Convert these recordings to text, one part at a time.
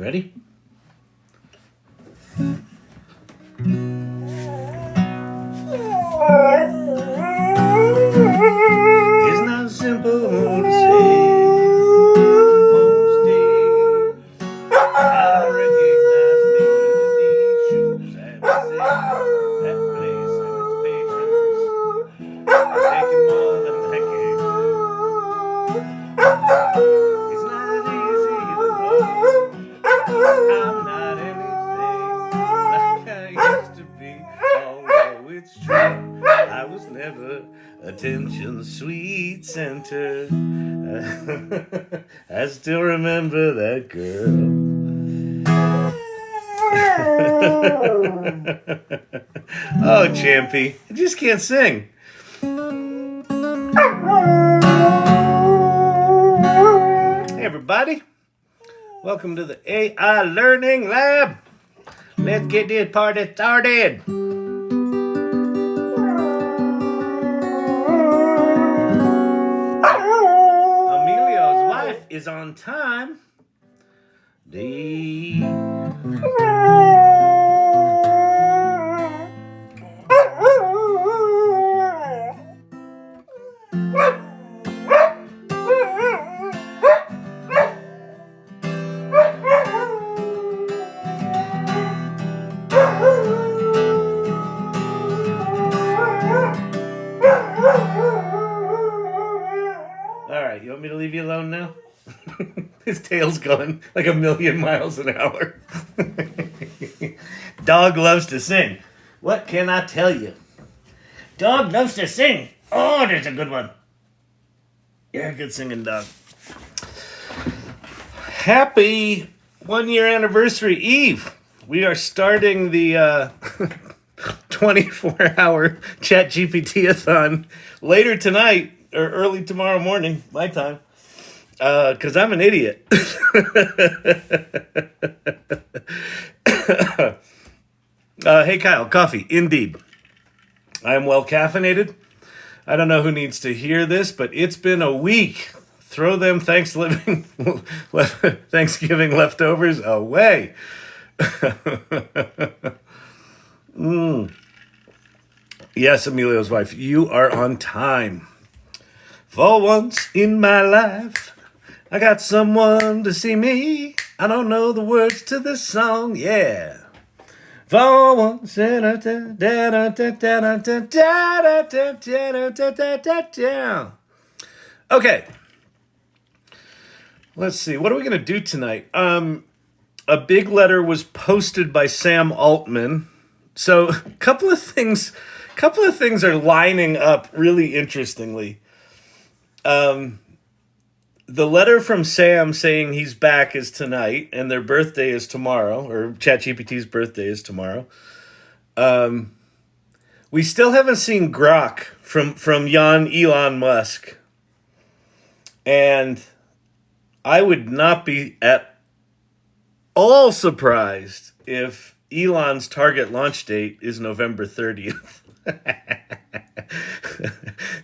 Ready? It's not simple to say. Most days, I recognize me in these shoes and say that place and its patrons are taking more than I can do. It's not easy to know I'm not anything like I used to be, although it's true I was never attention's sweet center. I still remember that girl. Oh, Champy, I just can't sing. Hey, everybody. Welcome to the AI Learning Lab. Let's get this party started. Emilio's wife is on time. Alright, you want me to leave you alone now? His tail's going like 1,000,000 miles an hour. Dog loves to sing. What can I tell you? Dog loves to sing. Oh, there's a good one. You're a good singing dog. Happy 1-year anniversary eve. We are starting the 24-hour ChatGPT-a-thon later tonight or early tomorrow morning, my time. Because I'm an idiot. Hey, Kyle, coffee. Indeed. I am well caffeinated. I don't know who needs to hear this, but it's been a week. Throw them Thanksgiving leftovers away. Yes, Emilio's wife, you are on time. For once in my life, I got someone to see me. I don't know the words to this song, yeah. For once in a okay. Let's see. What are we going to do tonight? A big letter was posted by Sam Altman. So a couple of things are lining up really interestingly. The letter from Sam saying he's back is tonight, and their birthday is tomorrow, or ChatGPT's birthday is tomorrow. We still haven't seen Grok from Elon Musk. And I would not be at all surprised if Elon's target launch date is November 30th.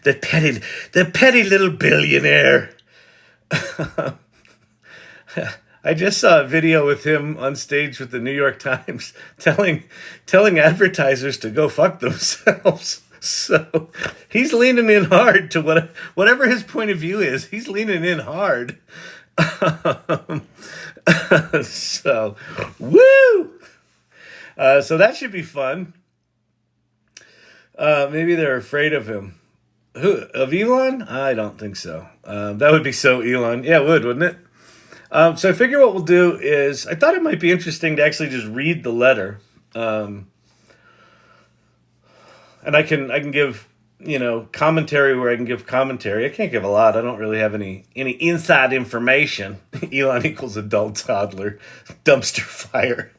The petty little billionaire. I just saw a video with him on stage with the New York Times telling advertisers to go fuck themselves. So he's leaning in hard to whatever his point of view is. He's leaning in hard. So, woo! So that should be fun. Maybe they're afraid of him. Who, of Elon? I don't think so. That would be so Elon. Yeah, it would, wouldn't it? So I figure what we'll do is, I thought it might be interesting to actually just read the letter. And I can give, commentary where I can give commentary. I can't give a lot. I don't really have any inside information. Elon equals adult toddler. Dumpster fire.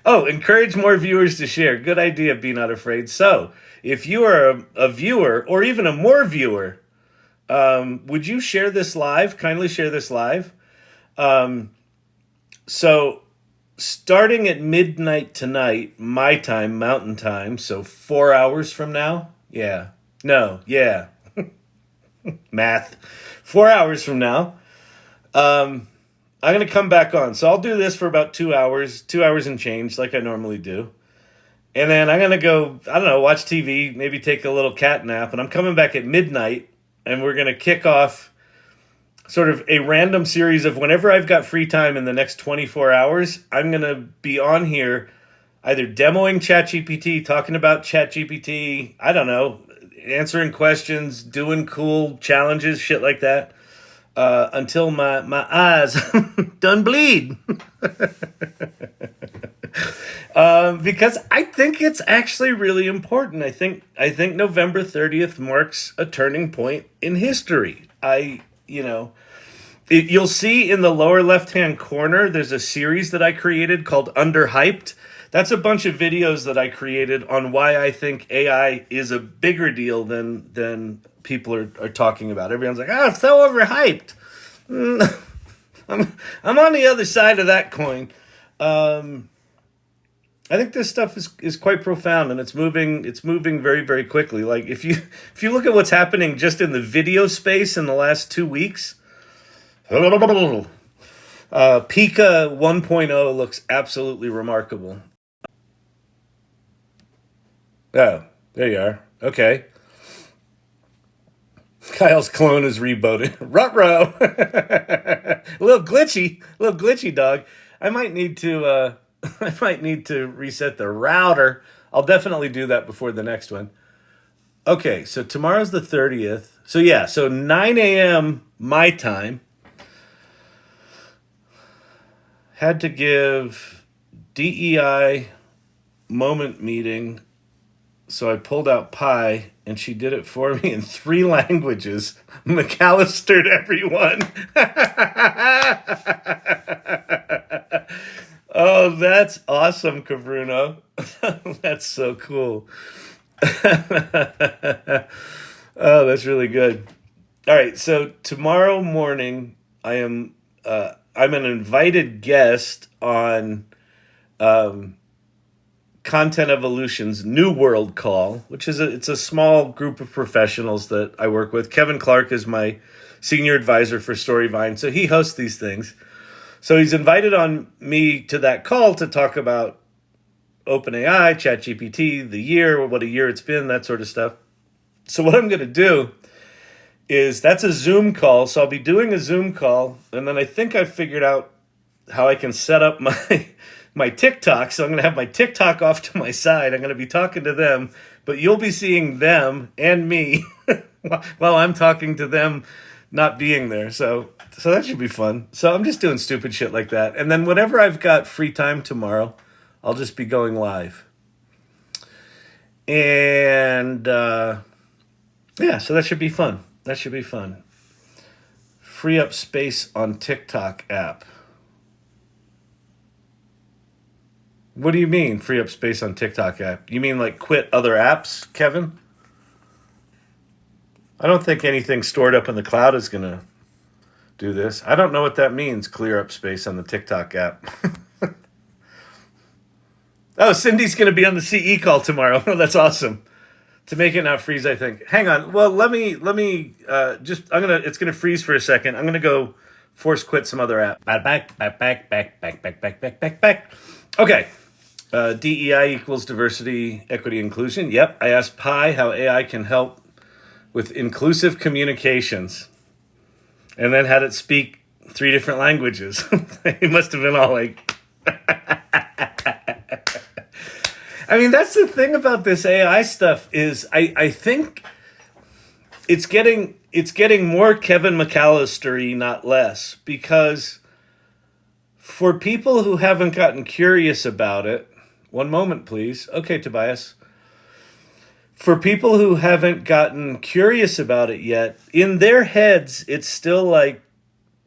Oh, encourage more viewers to share. Good idea, be not afraid. So, if you are a viewer, or even a more viewer, would you share this live? Kindly share this live. So, starting at midnight tonight, my time, Mountain Time, so 4 hours from now? Yeah. No, yeah. Math. 4 hours from now. I'm going to come back on. So I'll do this for about 2 hours and change, like I normally do. And then I'm going to go, I don't know, watch TV, maybe take a little cat nap. And I'm coming back at midnight, and we're going to kick off sort of a random series of whenever I've got free time in the next 24 hours, I'm going to be on here either demoing ChatGPT, talking about ChatGPT, I don't know, answering questions, doing cool challenges, shit like that, until my eyes done bleed. Because I think it's actually really important. I think November 30th marks a turning point in history. You'll see in the lower left-hand corner, there's a series that I created called Underhyped. That's a bunch of videos that I created on why I think AI is a bigger deal than people are talking about. Everyone's like, it's so overhyped. I'm on the other side of that coin. I think this stuff is quite profound, and it's moving very, very quickly. Like if you look at what's happening just in the video space in the last 2 weeks, Pika 1.0 looks absolutely remarkable. Oh, there you are. Okay. Kyle's clone is rebooted. Ruh-roh. a little glitchy, dog. I might need to reset the router. I'll definitely do that before the next one. Okay, so tomorrow's the 30th. So yeah, so 9 a.m. my time. Had to give DEI moment meeting. So I pulled out Pi, and she did it for me in 3 languages. McAllistered everyone. Oh, that's awesome, Cabruno. That's so cool. Oh, that's really good. All right, so tomorrow morning, I'm an invited guest on Content Evolution's New World Call, which is it's a small group of professionals that I work with. Kevin Clark is my senior advisor for Storyvine, so he hosts these things. So he's invited on me to that call to talk about OpenAI, ChatGPT, the year, what a year it's been, that sort of stuff. So what I'm going to do is that's a Zoom call. So I'll be doing a Zoom call, and then I think I've figured out how I can set up my TikTok. So I'm going to have my TikTok off to my side. I'm going to be talking to them, but you'll be seeing them and me while I'm talking to them not being there. So that should be fun. So I'm just doing stupid shit like that. And then whenever I've got free time tomorrow, I'll just be going live. And yeah, so that should be fun. Free up space on TikTok app. What do you mean, free up space on TikTok app? You mean like quit other apps, Kevin? I don't think anything stored up in the cloud is going to do this. I don't know what that means, clear up space on the TikTok app. Oh, Cindy's going to be on the CE call tomorrow. Oh, that's awesome. To make it not freeze, I think. Hang on. Well, let me it's going to freeze for a second. I'm going to go force quit some other app. Back. Okay. DEI equals diversity, equity, inclusion. Yep. I asked Pi how AI can help with inclusive communications, and then had it speak 3 different languages. It must have been all like... I mean, that's the thing about this AI stuff is I think it's getting more Kevin McAllister-y, not less, because for people who haven't gotten curious about it, one moment, please. Okay, Tobias. For people who haven't gotten curious about it yet, in their heads, it's still like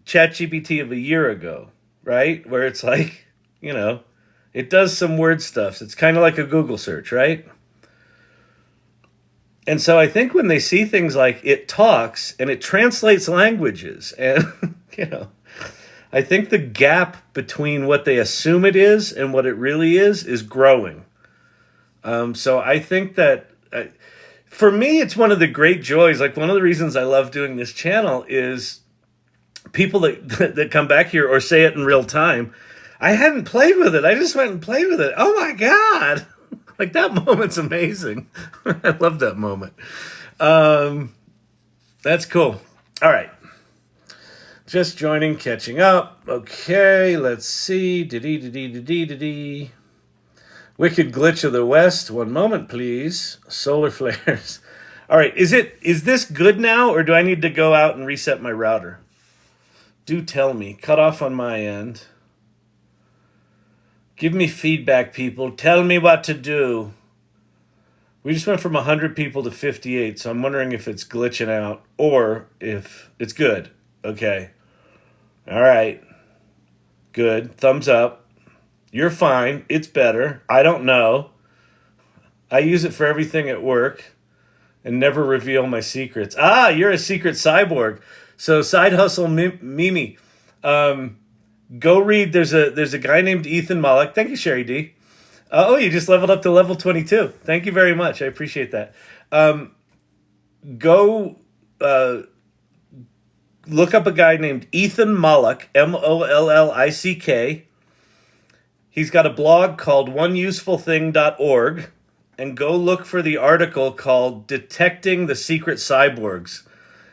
ChatGPT of a year ago, right? Where it's like, it does some word stuff. It's kind of like a Google search, right? And so I think when they see things like it talks and it translates languages, and, I think the gap between what they assume it is and what it really is growing. So I think that for me, it's one of the great joys. Like, one of the reasons I love doing this channel is people that come back here or say it in real time. I hadn't played with it. I just went and played with it. Oh my God. Like that moment's amazing. I love that moment. That's cool. All right. Just joining, catching up. Okay, let's see. Wicked glitch of the West. One moment, please. Solar flares. All right, is this good now, or do I need to go out and reset my router? Do tell me. Cut off on my end. Give me feedback, people. Tell me what to do. We just went from 100 people to 58, so I'm wondering if it's glitching out or if it's good. Okay. All right. Good. Thumbs up. You're fine. It's better. I don't know. I use it for everything at work and never reveal my secrets. Ah, you're a secret cyborg. So Side Hustle Mimi. Go read. There's a guy named Ethan Mollick. Thank you, Sherry D. Oh, you just leveled up to level 22. Thank you very much. I appreciate that. Go look up a guy named Ethan Mollick, Mollick. He's got a blog called oneusefulthing.org, and go look for the article called Detecting the Secret Cyborgs.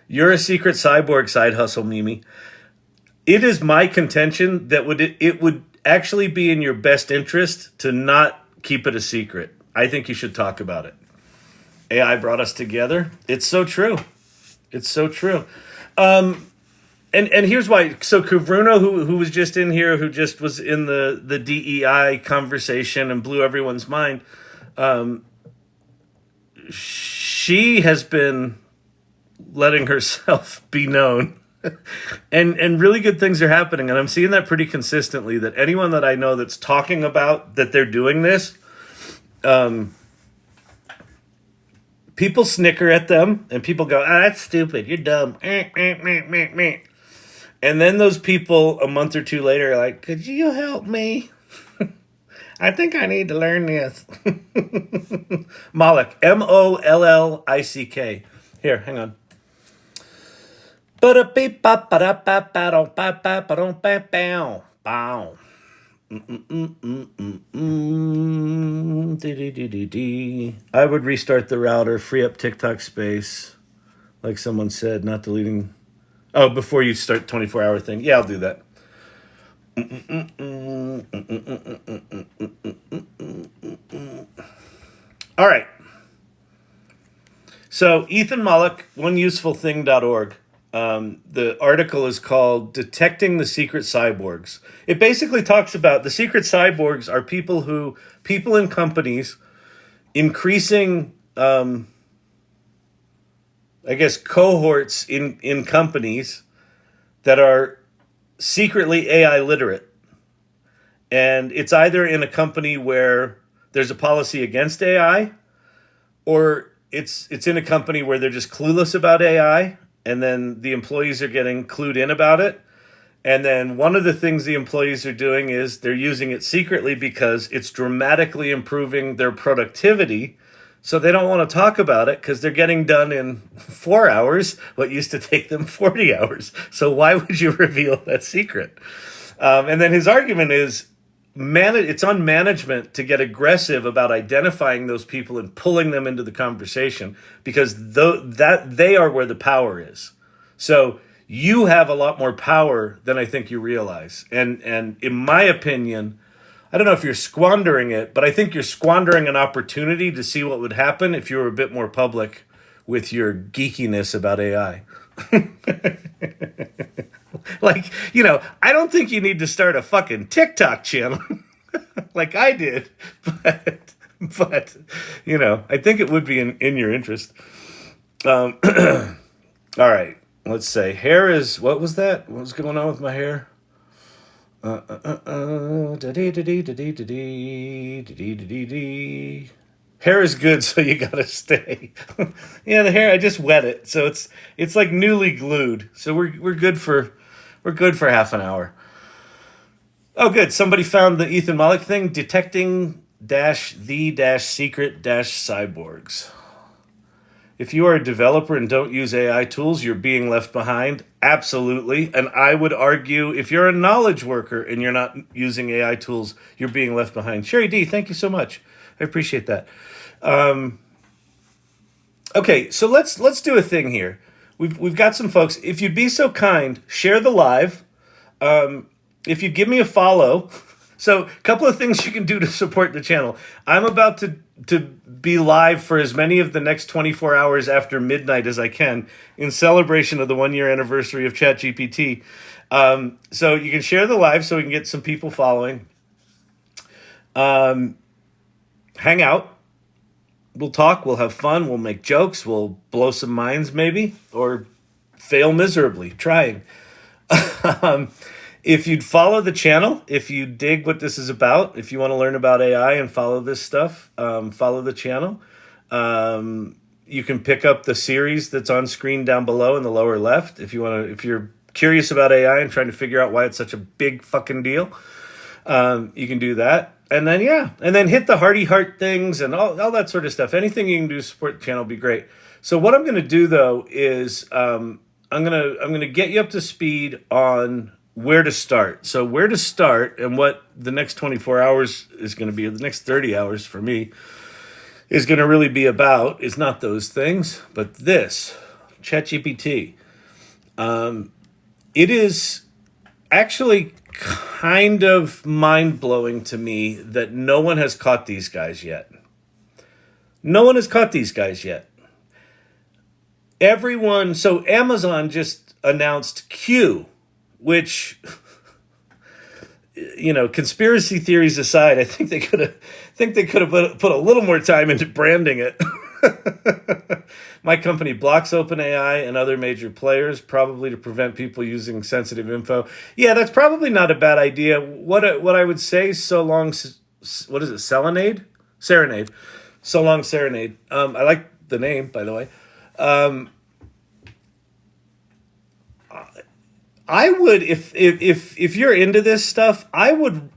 You're a secret cyborg, Side Hustle Mimi. It is my contention that it would actually be in your best interest to not keep it a secret. I think you should talk about it. AI brought us together. It's so true. It's so true. And here's why. So Kuvruno, who was just in here, who just was in the DEI conversation and blew everyone's mind, she has been letting herself be known. and really good things are happening. And I'm seeing that pretty consistently, that anyone that I know that's talking about that they're doing this, people snicker at them and people go, that's stupid. You're dumb. And then those people a month or two later are like, could you help me? I think I need to learn this. Mollick, Mollick. Here, hang on. I would restart the router, free up TikTok space, like someone said, not deleting. Oh, before you start 24-hour thing. Yeah, I'll do that. All right. So Ethan Mollick, oneusefulthing.org. The article is called Detecting the Secret Cyborgs. It basically talks about the secret cyborgs are people in companies increasing, cohorts in companies that are secretly AI literate. And it's either in a company where there's a policy against AI, or it's in a company where they're just clueless about AI, and then the employees are getting clued in about it. And then one of the things the employees are doing is they're using it secretly because it's dramatically improving their productivity. So they don't want to talk about it because they're getting done in 4 hours what used to take them 40 hours. So why would you reveal that secret? And then his argument is, it's on management to get aggressive about identifying those people and pulling them into the conversation, because they are where the power is. So you have a lot more power than I think you realize. And in my opinion, I don't know if you're squandering it, but I think you're squandering an opportunity to see what would happen if you were a bit more public with your geekiness about AI. Like, I don't think you need to start a fucking TikTok channel like I did, but I think it would be in your interest. All right, let's say hair is, what was that? What was going on with my hair? Hair is good, so you gotta stay. Yeah, the hair, I just wet it, so it's like newly glued. So we're good for half an hour. Oh, good. Somebody found the Ethan Mollick thing, detecting -the-secret-cyborgs. If you are a developer and don't use AI tools, you're being left behind. Absolutely. And I would argue if you're a knowledge worker and you're not using AI tools, you're being left behind. Sherry D, thank you so much. I appreciate that. Okay, so let's do a thing here. We've got some folks. If you'd be so kind, share the live. If you give me a follow, so a couple of things you can do to support the channel. I'm about to be live for as many of the next 24 hours after midnight as I can in celebration of the 1-year anniversary of ChatGPT. So you can share the live so we can get some people following. Hang out. We'll talk. We'll have fun. We'll make jokes. We'll blow some minds maybe, or fail miserably trying. If you'd follow the channel, if you dig what this is about, if you want to learn about AI and follow this stuff, follow the channel. You can pick up the series that's on screen down below in the lower left. If you're curious about AI and trying to figure out why it's such a big fucking deal, you can do that. And then hit the hearty heart things and all that sort of stuff. Anything you can do to support the channel would be great. So what I'm going to do though is I'm going to get you up to speed on where to start. So where to start and what the next 24 hours is going to be, the next 30 hours for me is going to really be about is not those things, but this ChatGPT. It is actually kind of mind-blowing to me that no one has caught these guys yet. No one has caught these guys yet. So Amazon just announced Q, which, conspiracy theories aside, I think they could have put a little more time into branding it. My company blocks OpenAI and other major players, probably to prevent people using sensitive info. Yeah, that's probably not a bad idea. What I would say, so long, what is it, Serenade? So long, Serenade. I like the name, by the way. I would, if you're into this stuff, I would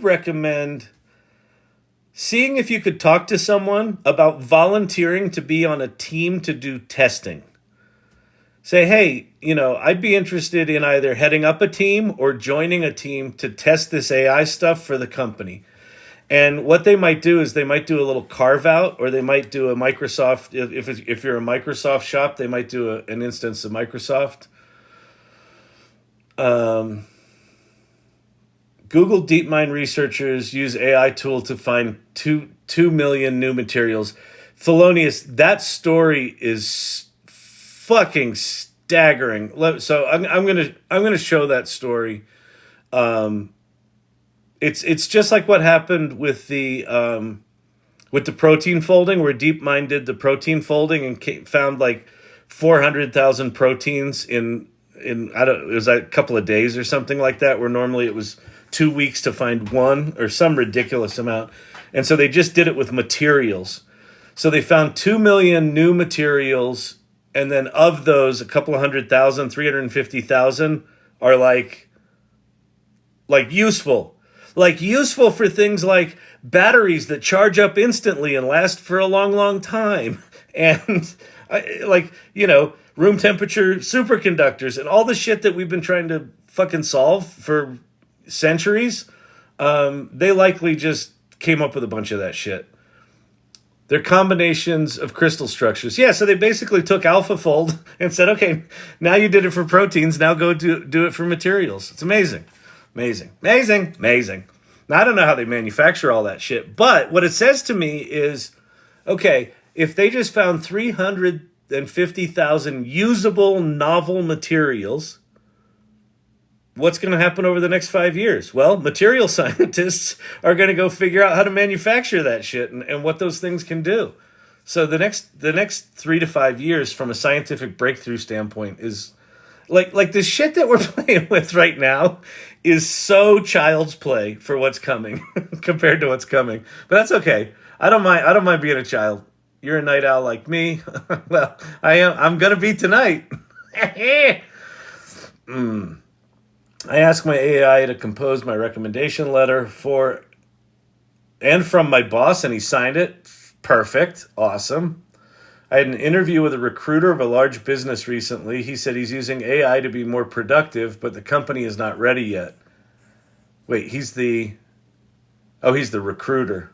recommend seeing if you could talk to someone about volunteering to be on a team to do testing. Say, hey, I'd be interested in either heading up a team or joining a team to test this AI stuff for the company. And what they might do is they might do a little carve out, or they might do a Microsoft. If you're a Microsoft shop, they might do an instance of Microsoft. Google DeepMind researchers use AI tool to find 2 million new materials. Thelonious, that story is fucking staggering. So I'm gonna show that story. It's just like what happened with the protein folding, where DeepMind did the protein folding and found like 400,000 proteins in it was a couple of days or something like that, where normally it was 2 weeks to find one or some ridiculous amount. And so they just did it with materials. So they found 2 million new materials, and then of those, a couple of 100,000, 350,000 are like useful. Like useful for things like batteries that charge up instantly and last for a long, long time. And room temperature superconductors and all the shit that we've been trying to fucking solve for centuries. They likely just came up with a bunch of that shit. They're combinations of crystal structures. Yeah, so they basically took AlphaFold and said, okay, now you did it for proteins, now go do it for materials. It's amazing. Amazing. Now, I don't know how they manufacture all that shit, but what it says to me is, okay, if they just found 350,000 usable novel materials, what's going to happen over the next 5 years? Well, material scientists are going to go figure out how to manufacture that shit and what those things can do. So the next 3 to 5 years from a scientific breakthrough standpoint is like the shit that we're playing with right now is so child's play for what's coming compared to what's coming. But that's okay. I don't mind being a child. You're a night owl like me. Well, I am. I'm gonna be tonight. I asked my AI to compose my recommendation letter from my boss, and he signed it. Perfect. Awesome. I had an interview with a recruiter of a large business recently. He said he's using AI to be more productive, but the company is not ready yet. Wait, he's the recruiter.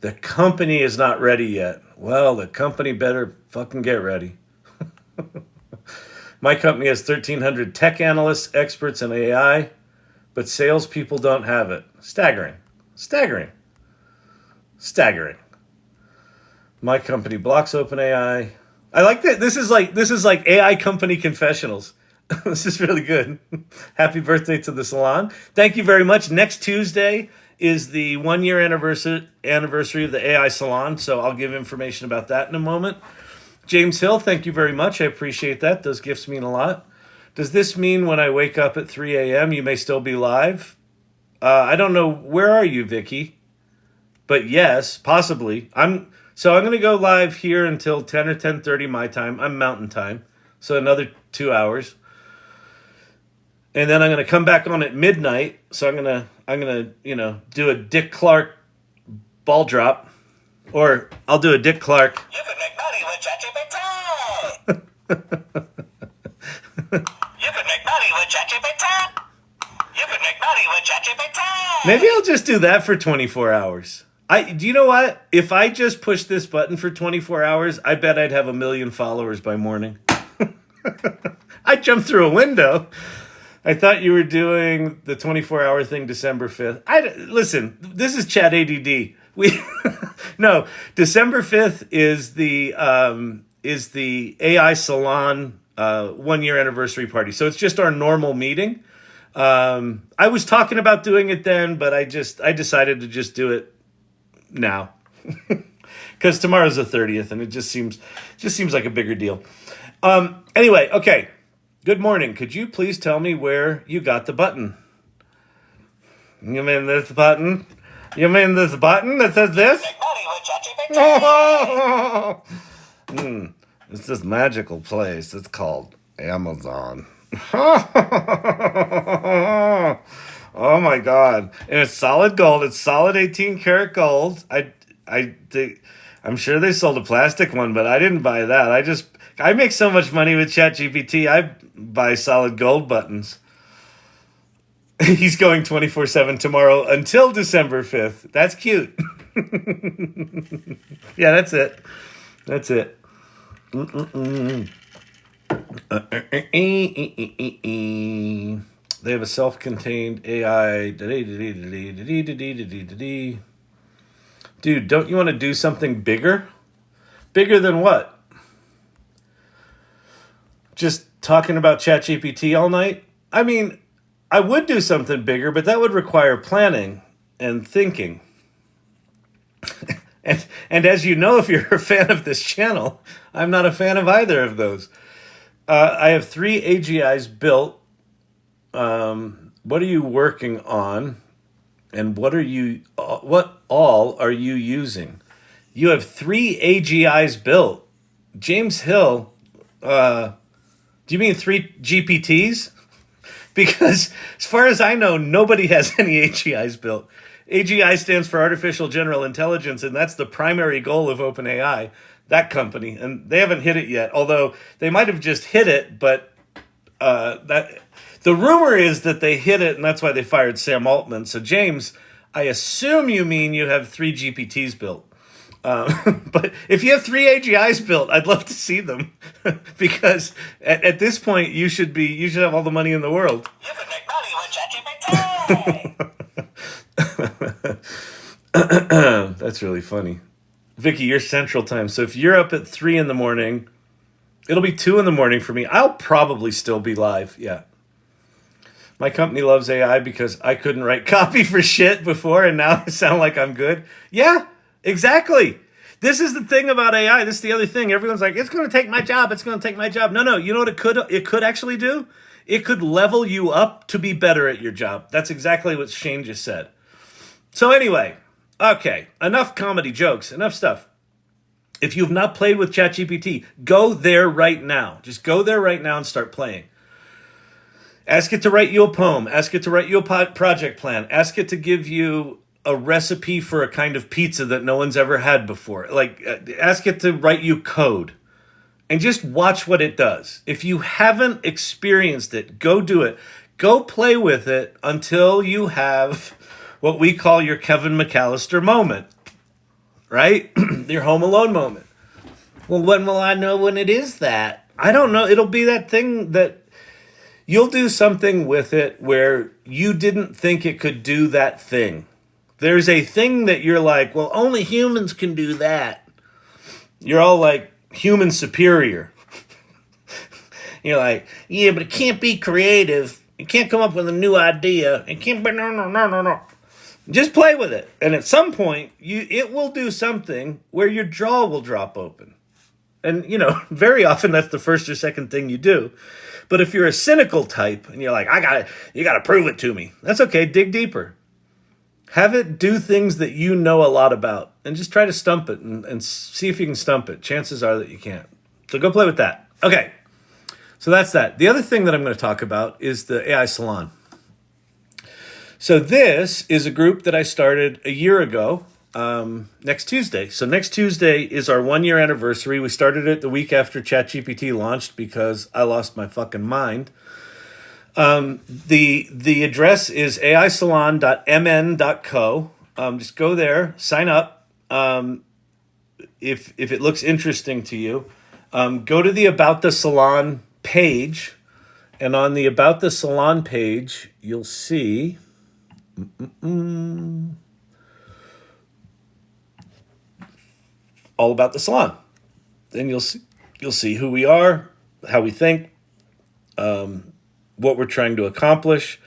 The company is not ready yet. Well, the company better fucking get ready. My company has 1,300 tech analysts, experts in AI, but salespeople don't have it. Staggering. Staggering. Staggering. My company blocks OpenAI. I like that. This is like AI company confessionals. This is really good. Happy birthday to the salon. Thank you very much. Next Tuesday is the 1 year anniversary of the AI salon, so I'll give information about that in a moment. James Hill, thank you very much. I appreciate that. Those gifts mean a lot. Does this mean when I wake up at 3 a.m. you may still be live? I don't know. Where are you, Vicky? But yes, possibly. I'm going to go live here until 10 or 10:30 my time. I'm Mountain Time, so another 2 hours. And then I'm going to come back on at midnight. So I'm going to do a Dick Clark ball drop, or I'll do a Dick Clark. You can make money with ChatGPT. You can make money with ChatGPT. You can make money with ChatGPT. Maybe I'll just do that for 24 hours. Do you know what? If I just push this button for 24 hours, I bet I'd have 1 million followers by morning. I jumped through a window. I thought you were doing the 24-hour thing December 5th. Listen, this is Chat ADD. No, December 5th is the AI Salon 1 year anniversary party. So it's just our normal meeting. I was talking about doing it then, but I decided to just do it now. Because tomorrow's the 30th and it just seems like a bigger deal. Anyway, okay. Good morning. Could you please tell me where you got the button? You mean this button? You mean this button that says this? Make money with ChatGPT. It's this magical place. It's called Amazon. Oh my God. And it's solid gold. It's solid 18 karat gold. I'm sure they sold a plastic one, but I didn't buy that. I make so much money with ChatGPT, I buy solid gold buttons. He's going 24/7 tomorrow until December 5th. That's cute. Yeah, that's it. That's it. They have a self-contained AI. Dude, don't you want to do something bigger? Bigger than what? Just talking about ChatGPT all night? I mean, I would do something bigger, but that would require planning and thinking. And as you know, if you're a fan of this channel, I'm not a fan of either of those. I have 3 AGIs built. What are you working on? And what all are you using? You have 3 AGIs built. James Hill, do you mean 3 GPTs? Because as far as I know, nobody has any AGIs built. AGI stands for Artificial General Intelligence, and that's the primary goal of OpenAI, that company. And they haven't hit it yet, although they might have just hit it, but the rumor is that they hit it, and that's why they fired Sam Altman. So, James, I assume you mean you have 3 GPTs built. But if you have 3 AGIs built, I'd love to see them because at this point you should have all the money in the world. You can make money with ChatGPT. That's really funny. Vicky, you're Central Time. So if you're up at 3 in the morning, it'll be 2 in the morning for me. I'll probably still be live. Yeah. My company loves AI because I couldn't write copy for shit before and now I sound like I'm good. Yeah. Exactly. This is the thing about AI. This is the other thing. Everyone's like, it's going to take my job. It's going to take my job. No. You know what it could actually do? It could level you up to be better at your job. That's exactly what Shane just said. So anyway, okay, enough comedy jokes, enough stuff. If you've not played with ChatGPT, go there right now. Just go there right now and start playing. Ask it to write you a poem. Ask it to write you a project plan. Ask it to give you a recipe for a kind of pizza that no one's ever had before. Like, ask it to write you code and just watch what it does. If you haven't experienced it, go do it. Go play with it until you have what we call your Kevin McAllister moment, right? Your Home Alone moment. Well, when will I know when it is that? I don't know. It'll be that thing that you'll do something with it where you didn't think it could do that thing. There's a thing that you're like, well, only humans can do that. You're all like human superior. You're like, yeah, but it can't be creative. It can't come up with a new idea. It can't be, no. Just play with it. And at some point, it will do something where your jaw will drop open. And, very often that's the first or second thing you do. But if you're a cynical type and you're like, you got to prove it to me. That's okay. Dig deeper. Have it do things that you know a lot about and just try to stump it and see if you can stump it. Chances are that you can't. So go play with that. Okay. So that's that. The other thing that I'm going to talk about is the AI Salon. So this is a group that I started a year ago, next Tuesday. So next Tuesday is our 1-year anniversary. We started it the week after ChatGPT launched because I lost my fucking mind. The address is aisalon.mn.co. Just go there, sign up. If it looks interesting to you, go to the About the Salon page, and on the About the Salon page, you'll see all about the salon. Then you'll see who we are, how we think, what we're trying to accomplish.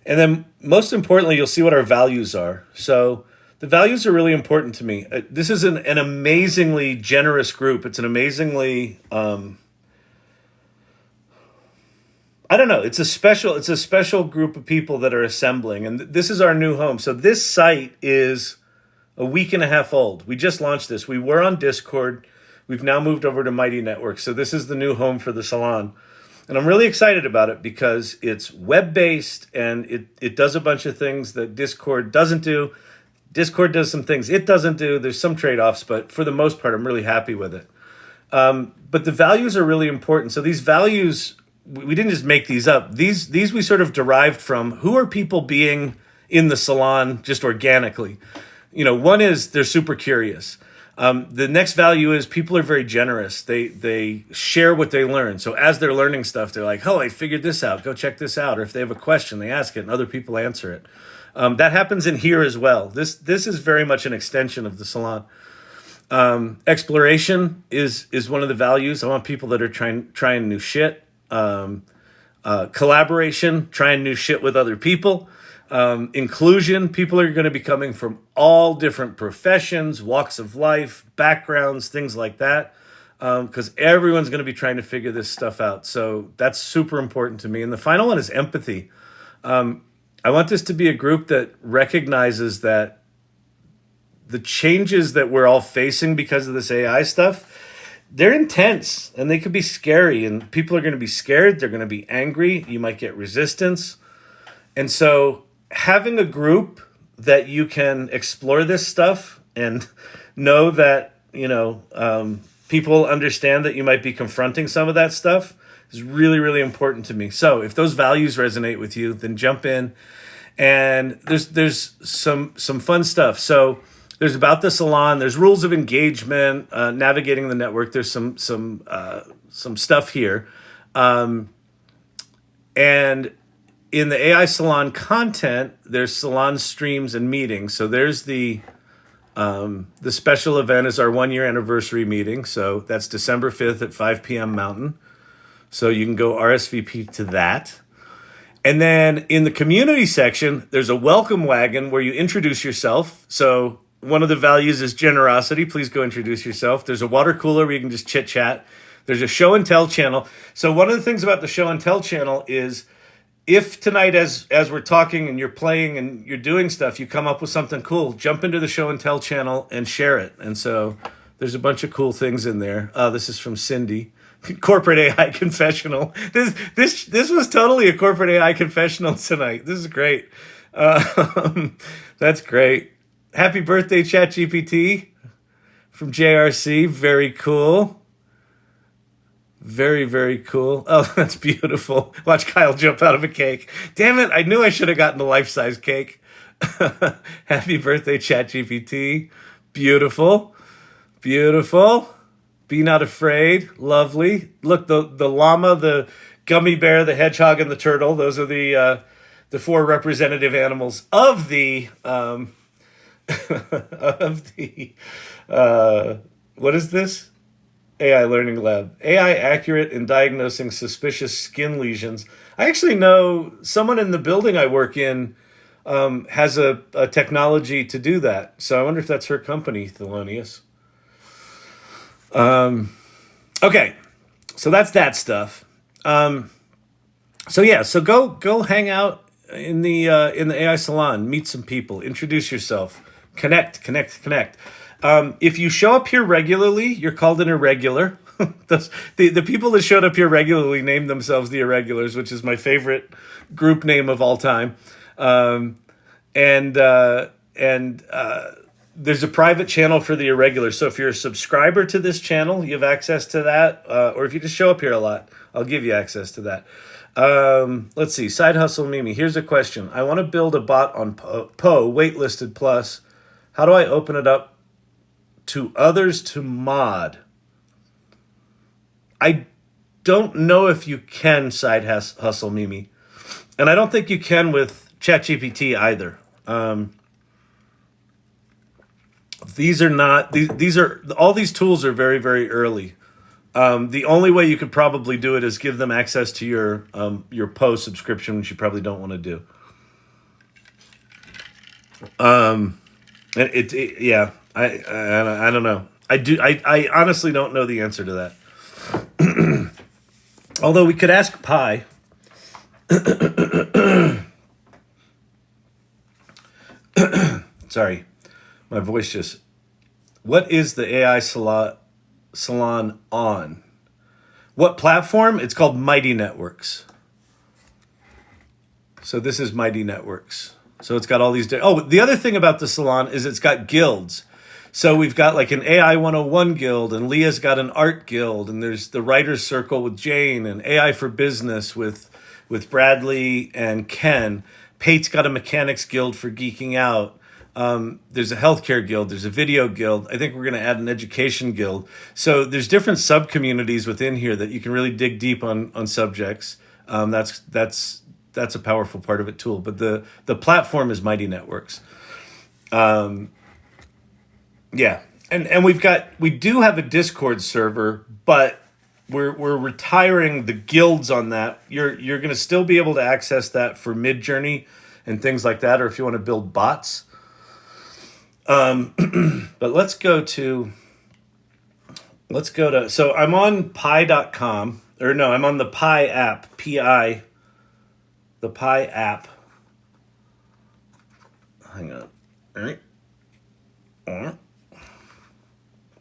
And then most importantly, you'll see what our values are. So the values are really important to me. This is an amazingly generous group. It's an amazingly, I don't know. It's a special group of people that are assembling. And this is our new home. So this site is a week and a half old. We just launched this. We were on Discord. We've now moved over to Mighty Network. So this is the new home for the salon. And I'm really excited about it because it's web-based and it does a bunch of things that Discord doesn't do. Discord does some things it doesn't do. There's some trade-offs, but for the most part, I'm really happy with it. But the values are really important. So these values, we didn't just make these up. These we sort of derived from who are people being in the salon just organically. One is they're super curious. The next value is people are very generous. They share what they learn. So as they're learning stuff, they're like, oh, I figured this out. Go check this out. Or if they have a question, they ask it and other people answer it. That happens in here as well. This is very much an extension of the salon. Exploration is one of the values. I want people that are trying new shit. Collaboration, trying new shit with other people. Inclusion, people are going to be coming from all different professions, walks of life, backgrounds, things like that, because everyone's going to be trying to figure this stuff out. So that's super important to me. And the final one is empathy. I want this to be a group that recognizes that the changes that we're all facing because of this AI stuff, they're intense and they could be scary, and people are going to be scared. They're going to be angry. You might get resistance. And so having a group that you can explore this stuff and know that, people understand that you might be confronting some of that stuff is really, really important to me. So if those values resonate with you, then jump in. And there's some fun stuff. So there's About the Salon, there's rules of engagement, navigating the network. There's some stuff here. And in the AI Salon content, there's salon streams and meetings. So there's the special event is our 1-year anniversary meeting. So that's December 5th at 5 p.m. Mountain. So you can go RSVP to that. And then in the community section, there's a welcome wagon where you introduce yourself. So one of the values is generosity. Please go introduce yourself. There's a water cooler where you can just chit chat. There's a show and tell channel. So one of the things about the show and tell channel is if tonight, as we're talking and you're playing and you're doing stuff, you come up with something cool, jump into the show and tell channel and share it. And so there's a bunch of cool things in there. This is from Cindy. Corporate AI confessional. This was totally a corporate AI confessional tonight. This is great. That's great. Happy birthday, ChatGPT from JRC. Very cool. Very, very cool. Oh, that's beautiful. Watch Kyle jump out of a cake. Damn it, I knew I should have gotten a life-size cake. Happy birthday, ChatGPT. Beautiful. Beautiful. Be not afraid. Lovely. Look, the llama, the gummy bear, the hedgehog, and the turtle. Those are the four representative animals of the of the what is this? AI Learning Lab. AI accurate in diagnosing suspicious skin lesions. I actually know someone in the building I work in has a technology to do that. So I wonder if that's her company, Thelonious. Okay, so that's that stuff. So go hang out in the AI salon, meet some people, introduce yourself, connect. If you show up here regularly, you're called an irregular. The people that showed up here regularly named themselves the Irregulars, which is my favorite group name of all time. And there's a private channel for the Irregulars. So if you're a subscriber to this channel, you have access to that. Or if you just show up here a lot, I'll give you access to that. Let's see. Side Hustle Mimi. Here's a question. I want to build a bot on Poe, waitlisted plus. How do I open it up to others to mod? I don't know if you can, Side Hustle Mimi. And I don't think you can with ChatGPT either. These are not, these are, all these tools are very, very early. The only way you could probably do it is give them access to your Poe subscription, which you probably don't want to do. Yeah, I don't know. I honestly don't know the answer to that. Although we could ask Pi. Sorry, my voice just. What is the AI salon on? What platform? It's called Mighty Networks. So this is Mighty Networks. So it's got all these. The other thing about the salon is it's got guilds. So we've got like an AI 101 guild, and Leah's got an art guild, and there's the Writers Circle with Jane, and AI for Business with Bradley and Ken. Pate's got a mechanics guild for geeking out. There's a healthcare guild. There's a video guild. I think we're going to add an education guild. So there's different sub-communities within here that you can really dig deep on subjects. That's a powerful part of it too. But the platform is Mighty Networks. Yeah. And we do have a Discord server, but we're retiring the guilds on that. You're going to still be able to access that for Midjourney and things like that, or if you want to build bots. But let's go to, so I'm on pi.com, or no, I'm on the Pi app, the Pi app. Hang on. All right.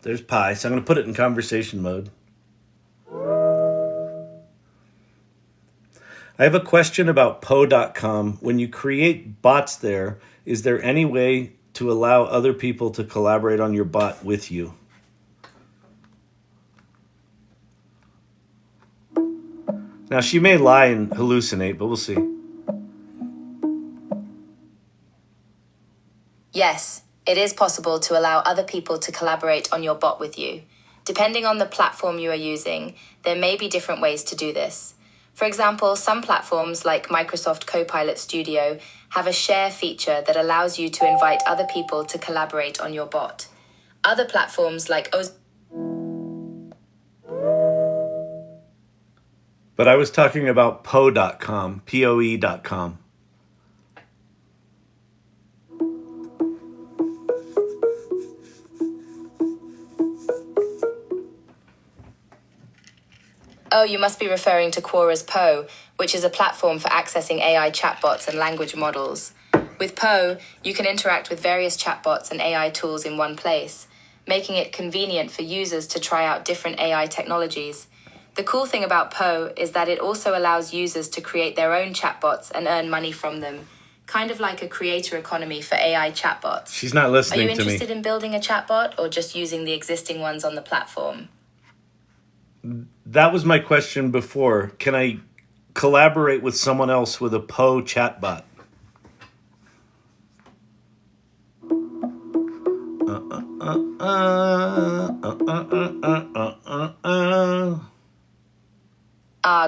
There's Pi, so I'm going to put it in conversation mode. I have a question about Poe.com. When you create bots there, is there any way to allow other people to collaborate on your bot with you? Now, she may lie and hallucinate, but we'll see. Yes, it is possible to allow other people to collaborate on your bot with you. Depending on the platform you are using, there may be different ways to do this. For example, some platforms like Microsoft Copilot Studio have a share feature that allows you to invite other people to collaborate on your bot. Other platforms like But I was talking about Poe.com, Poe.com. Oh, you must be referring to Quora's Poe, which is a platform for accessing AI chatbots and language models. With Poe, you can interact with various chatbots and AI tools in one place, making it convenient for users to try out different AI technologies. The cool thing about Poe is that it also allows users to create their own chatbots and earn money from them. kind of like a creator economy for AI chatbots. She's not Are listening you to me. interested in building a chatbot or just using the existing ones on the platform? That was my question before. Can I collaborate with someone else with a Poe chatbot?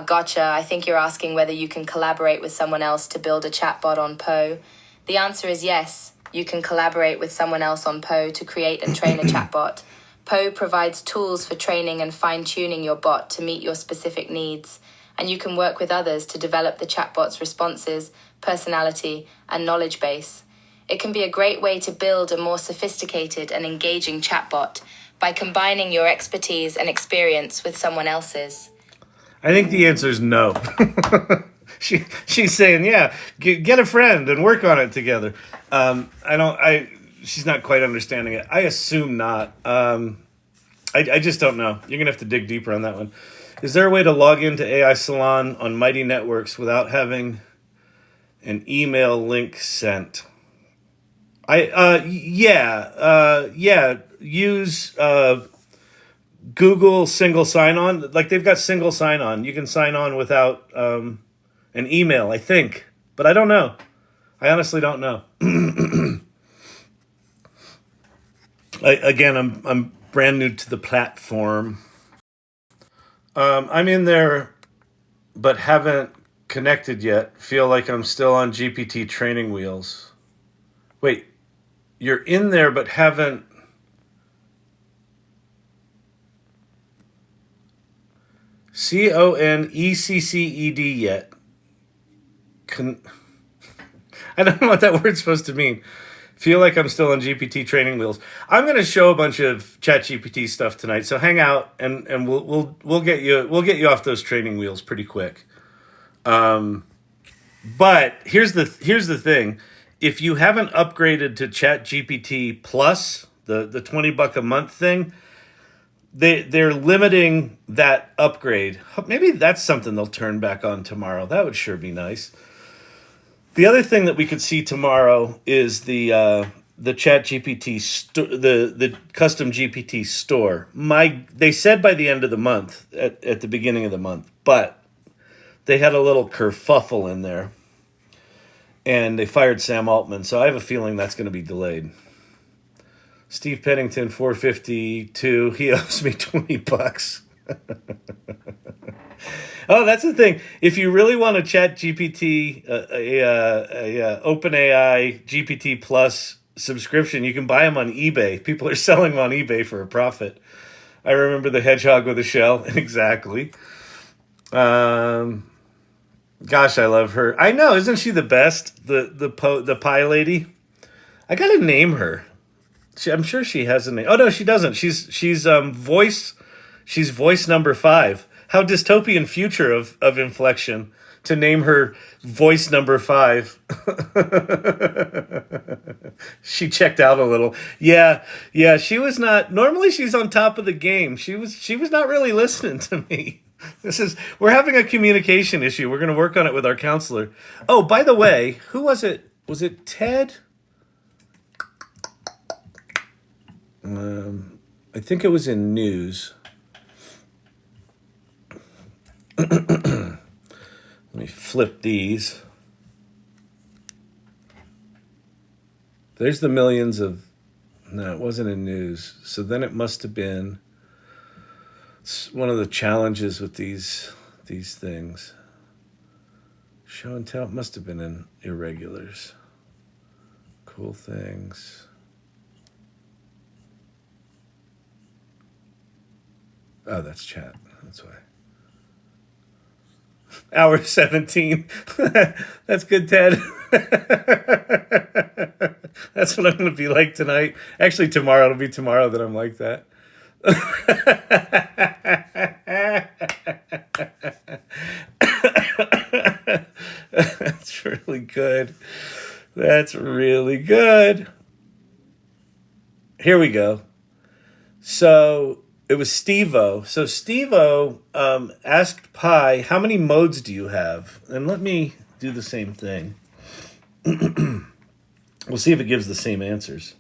Gotcha. I think you're asking whether you can collaborate with someone else to build a chatbot on Poe. The answer is yes. You can collaborate with someone else on Poe to create and train a chatbot. Poe provides tools for training and fine-tuning your bot to meet your specific needs, and you can work with others to develop the chatbot's responses, personality, and knowledge base. It can be a great way to build a more sophisticated and engaging chatbot by combining your expertise and experience with someone else's. I think the answer is no. She's saying, yeah, get a friend and work on it together. She's not quite understanding it. I assume not. I just don't know. You're going to have to dig deeper on that one. Is there a way to log into AI Salon on Mighty Networks without having an email link sent? Use Google single sign-on. Like, they've got single sign-on. You can sign on without an email, I think. But I don't know. I honestly don't know. I'm brand new to the platform. I'm in there, but haven't connected yet. Feel like I'm still on GPT training wheels. Wait, you're in there, but haven't... CONECCED yet. I don't know what that word's supposed to mean. Feel like I'm still on GPT training wheels. I'm going to show a bunch of ChatGPT stuff tonight, so hang out and we'll get you off those training wheels pretty quick. But here's the thing: if you haven't upgraded to ChatGPT Plus, the $20 a month thing, they're limiting that upgrade. Maybe that's something they'll turn back on tomorrow. That would sure be nice. The other thing that we could see tomorrow is the ChatGPT the custom GPT store. They said by the end of the month, at the beginning of the month, but they had a little kerfuffle in there, and they fired Sam Altman. So I have a feeling that's going to be delayed. Steve Pennington, 452. He owes me $20. Oh, that's the thing. If you really want a ChatGPT, OpenAI GPT Plus subscription, you can buy them on eBay. People are selling them on eBay for a profit. I remember the hedgehog with a shell. Exactly. Gosh, I love her. I know, isn't she the best? The pie lady. I gotta name her. I'm sure she has a name. Oh no, she doesn't. She's voice. She's voice number 5. How dystopian future of inflection to name her voice number 5. She checked out a little. Yeah. She was not. Normally she's on top of the game. She was not really listening to me. We're having a communication issue. We're going to work on it with our counselor. Oh, by the way, who was it? Was it Ted? I think it was in news. Let me flip these. There's the millions of... No, it wasn't in news. So then it must have been... It's one of the challenges with these things. Show and tell. It must have been in irregulars. Cool things. Oh, that's chat. That's why. Hour 17. That's good, Ted. That's what I'm going to be like tonight. Actually, tomorrow. It'll be tomorrow that I'm like that. That's really good. That's really good. Here we go. So... It was Steve-O. So Steve-O asked Pi, how many modes do you have? And let me do the same thing. We'll see if it gives the same answers.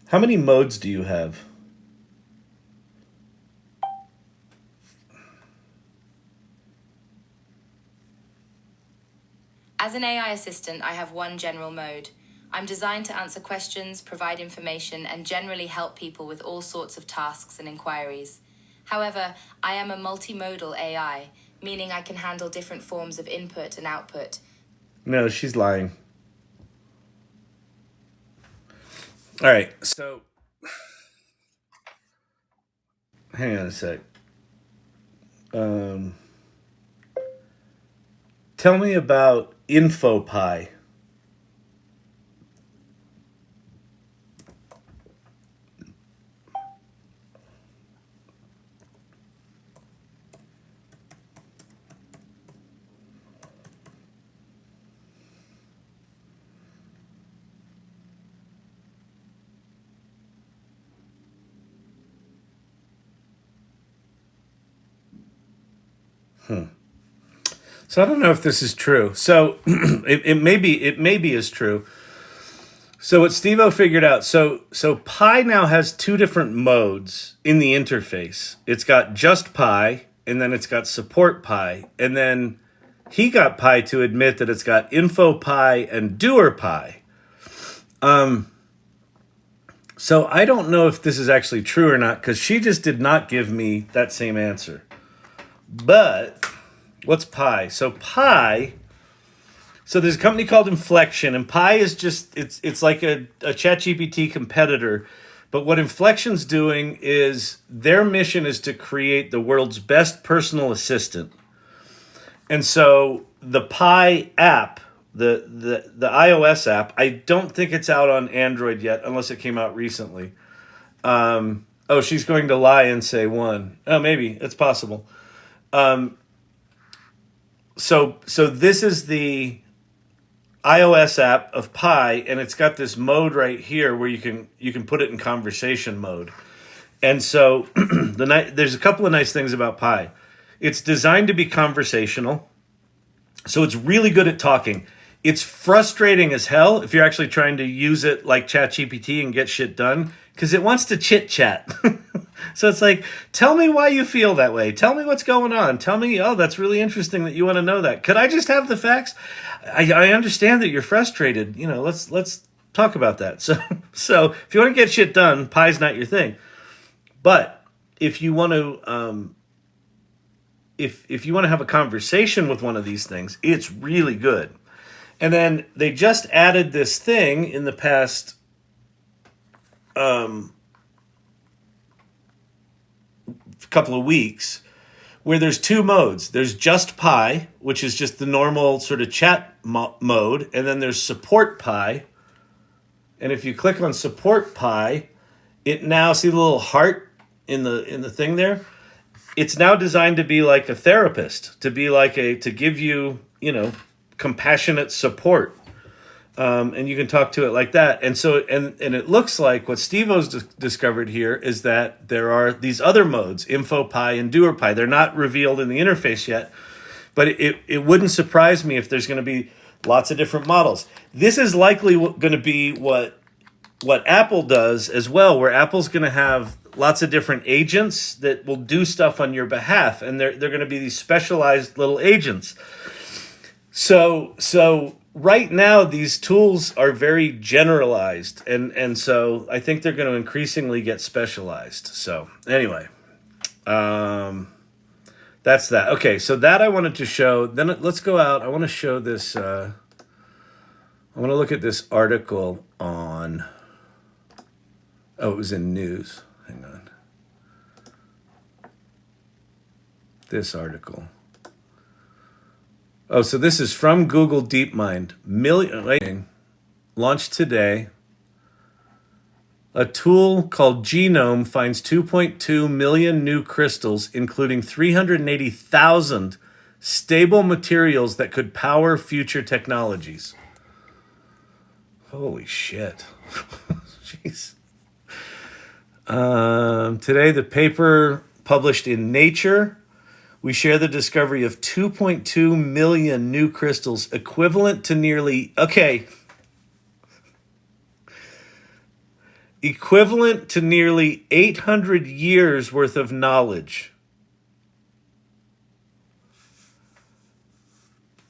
How many modes do you have? As an AI assistant, I have one general mode. I'm designed to answer questions, provide information, and generally help people with all sorts of tasks and inquiries. However, I am a multimodal AI, meaning I can handle different forms of input and output. No, she's lying. All right, so hang on a sec. Tell me about InfoPy. So I don't know if this is true. So it may be is true. So what Steve-O figured out, so Pi now has two different modes in the interface. It's got just Pi, and then it's got support Pi, and then he got Pi to admit that it's got info Pi and doer Pi. So I don't know if this is actually true or not, because she just did not give me that same answer. But what's Pi? So there's a company called Inflection, and Pi is just it's like a ChatGPT competitor. But what Inflection's doing is their mission is to create the world's best personal assistant. And so the Pi app, the iOS app, I don't think it's out on Android yet, unless it came out recently. Oh, she's going to lie and say one. Oh, maybe it's possible. So this is the iOS app of Pi, and it's got this mode right here where you can put it in conversation mode. And so there's a couple of nice things about Pi. It's designed to be conversational, so it's really good at talking. It's frustrating as hell if you're actually trying to use it like ChatGPT and get shit done, because it wants to chit chat. So it's like, tell me why you feel that way. Tell me what's going on. Tell me, oh, that's really interesting that you want to know that. Could I just have the facts? I understand that you're frustrated. You know, let's talk about that. So if you want to get shit done, Pi's not your thing. But if you want to if you want to have a conversation with one of these things, it's really good. And then they just added this thing in the past couple of weeks where there's two modes. There's just Pi, which is just the normal sort of chat mode, and then there's support Pi. And if you click on support Pi, it now, see the little heart in the thing there? It's now designed to be like a therapist, to be like to give you, compassionate support. And you can talk to it like that. And so, and it looks like what Steve-O's discovered here is that there are these other modes, info Pi and doer Pi. They're not revealed in the interface yet, but it wouldn't surprise me if there's going to be lots of different models. This is likely going to be what Apple does as well, where Apple's going to have lots of different agents that will do stuff on your behalf, and they're going to be these specialized little agents. So right now, these tools are very generalized, and so I think they're going to increasingly get specialized. So anyway, that's that. Okay, so that I wanted to show. Then let's go out. I want to show this. I want to look at this article on. Oh, it was in news. Hang on. This article. Oh, so this is from Google DeepMind. Launched today. A tool called Genome finds 2.2 million new crystals, including 380,000 stable materials that could power future technologies. Holy shit. Jeez. Today, the paper published in Nature we share the discovery of 2.2 million new crystals, equivalent to nearly 800 years worth of knowledge.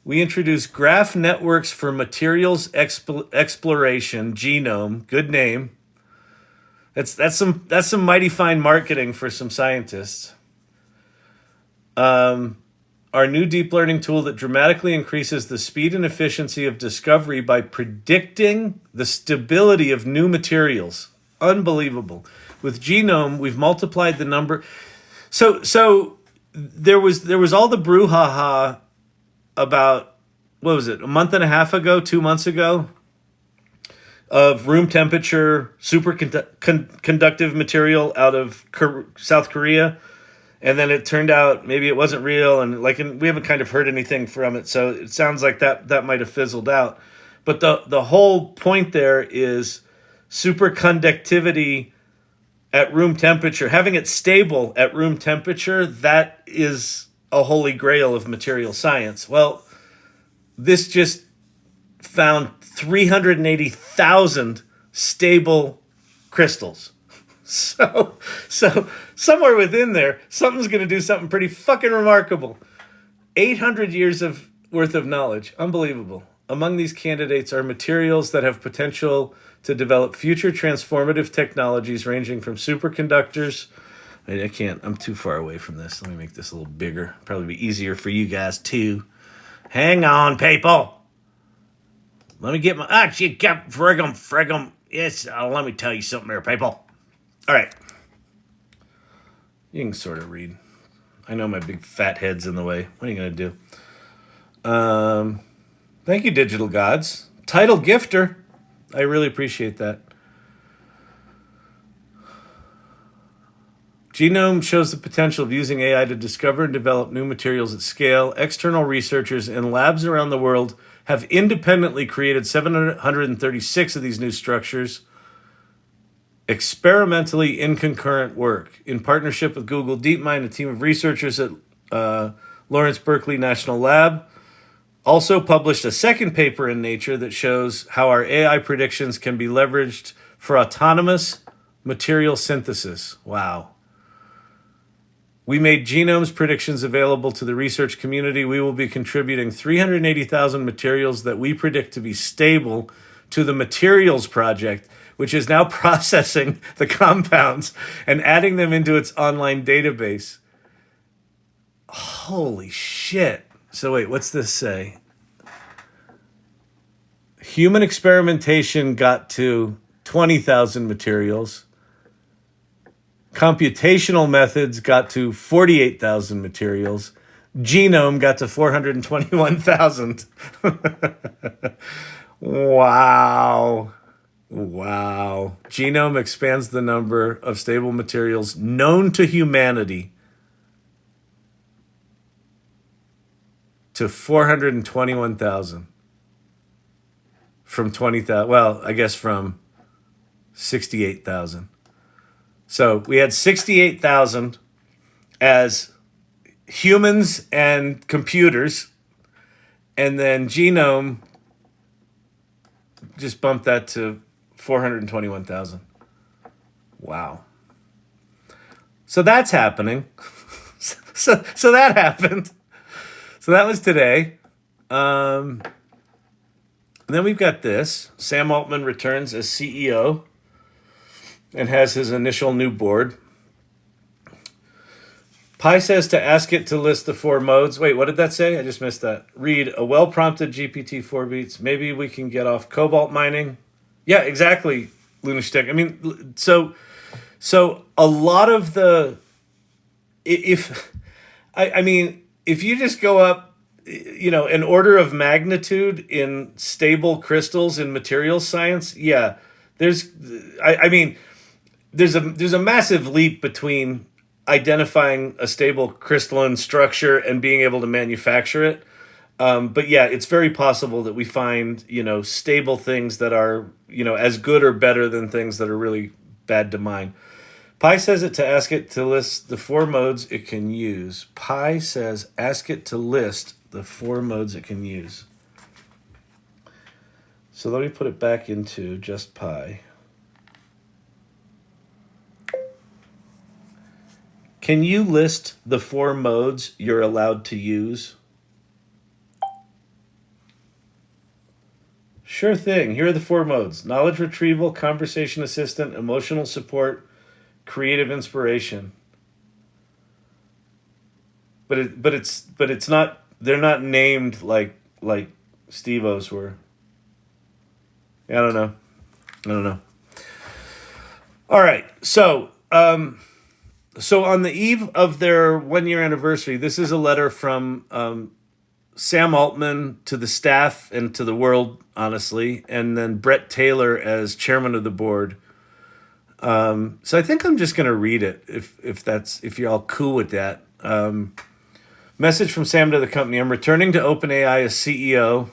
We introduced graph networks for materials exploration, genome, good name. That's some mighty fine marketing for some scientists. Our new deep learning tool that dramatically increases the speed and efficiency of discovery by predicting the stability of new materials. Unbelievable. With genome, we've multiplied the number. So there was all the brouhaha about, what was it, a month and a half ago, 2 months ago, of room temperature, superconductive material out of South Korea. And then it turned out maybe it wasn't real, and we haven't kind of heard anything from it. So it sounds like that might have fizzled out. But the whole point there is superconductivity at room temperature, having it stable at room temperature, that is a holy grail of material science. Well, this just found 380,000 stable crystals. So somewhere within there, something's going to do something pretty fucking remarkable. 800 years worth of knowledge. Unbelievable. Among these candidates are materials that have potential to develop future transformative technologies ranging from superconductors. I can't. I'm too far away from this. Let me make this a little bigger. Probably be easier for you guys too. Hang on, people. Let me get my... frigum. Yes, let me tell you something here, people. All right. You can sort of read. I know my big fat head's in the way. What are you going to do? Thank you, Digital Gods. Title gifter. I really appreciate that. Genome shows the potential of using AI to discover and develop new materials at scale. External researchers in labs around the world have independently created 736 of these new structures, experimentally in concurrent work. In partnership with Google DeepMind, a team of researchers at Lawrence Berkeley National Lab also published a second paper in Nature that shows how our AI predictions can be leveraged for autonomous material synthesis. Wow. We made genomes predictions available to the research community. We will be contributing 380,000 materials that we predict to be stable to the Materials Project, which is now processing the compounds and adding them into its online database. Holy shit. So wait, what's this say? Human experimentation got to 20,000 materials. Computational methods got to 48,000 materials. Genome got to 421,000. Wow. Genome expands the number of stable materials known to humanity to 421,000 from 20,000. Well, I guess from 68,000. So we had 68,000 as humans and computers, and then genome just bumped that to 421,000. Wow. So that's happening. So that happened. So that was today. Then we've got this. Sam Altman returns as CEO and has his initial new board. Pi says to ask it to list the 4 modes. Wait, what did that say? I just missed that. Read a well-prompted GPT-4 beats. Maybe we can get off cobalt mining. Yeah, exactly, Lunashtick. I mean, so a lot of the... If you just go up, an order of magnitude in stable crystals in materials science, yeah, there's a massive leap between identifying a stable crystalline structure and being able to manufacture it. But yeah, it's very possible that we find, stable things that are, as good or better than things that are really bad to mine. Pi says it to ask it to list the 4 modes it can use. Pi says ask it to list the 4 modes it can use. So let me put it back into just Pi. Can you list the 4 modes you're allowed to use? Sure thing. Here are the 4 modes: knowledge retrieval, conversation assistant, emotional support, creative inspiration. But it's not. They're not named like Steve-O's were. I don't know. All right. So on the eve of their 1-year anniversary, this is a letter from Sam Altman to the staff and to the world, honestly, and then Brett Taylor as chairman of the board. So I think I'm just going to read it if you're all cool with that. Message from Sam to the company. I'm returning to OpenAI as CEO.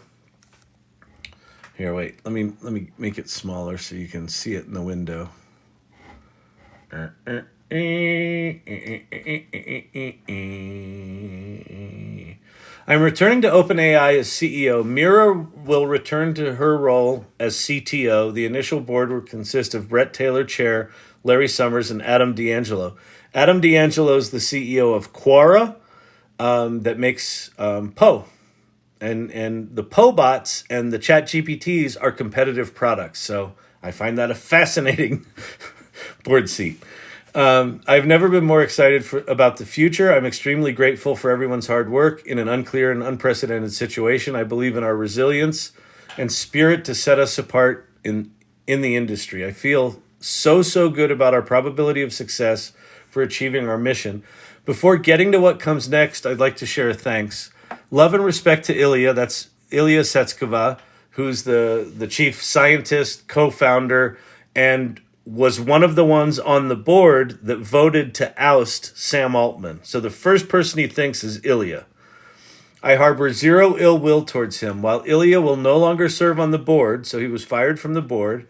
Here, wait. Let me make it smaller so you can see it in the window. I'm returning to OpenAI as CEO. Mira will return to her role as CTO. The initial board will consist of Brett Taylor, Chair, Larry Summers, and Adam D'Angelo. Adam D'Angelo is the CEO of Quora, that makes Poe. And the Poe bots and the ChatGPT's are competitive products. So I find that a fascinating board seat. I've never been more excited about the future. I'm extremely grateful for everyone's hard work in an unclear and unprecedented situation. I believe in our resilience and spirit to set us apart in the industry. I feel so good about our probability of success for achieving our mission. Before getting to what comes next, I'd like to share a thanks. Love and respect to Ilya. That's Ilya Setskova, who's the chief scientist, co-founder, and was one of the ones on the board that voted to oust Sam Altman. So the first person he thinks is Ilya. I harbor zero ill will towards him. While Ilya will no longer serve on the board, so he was fired from the board,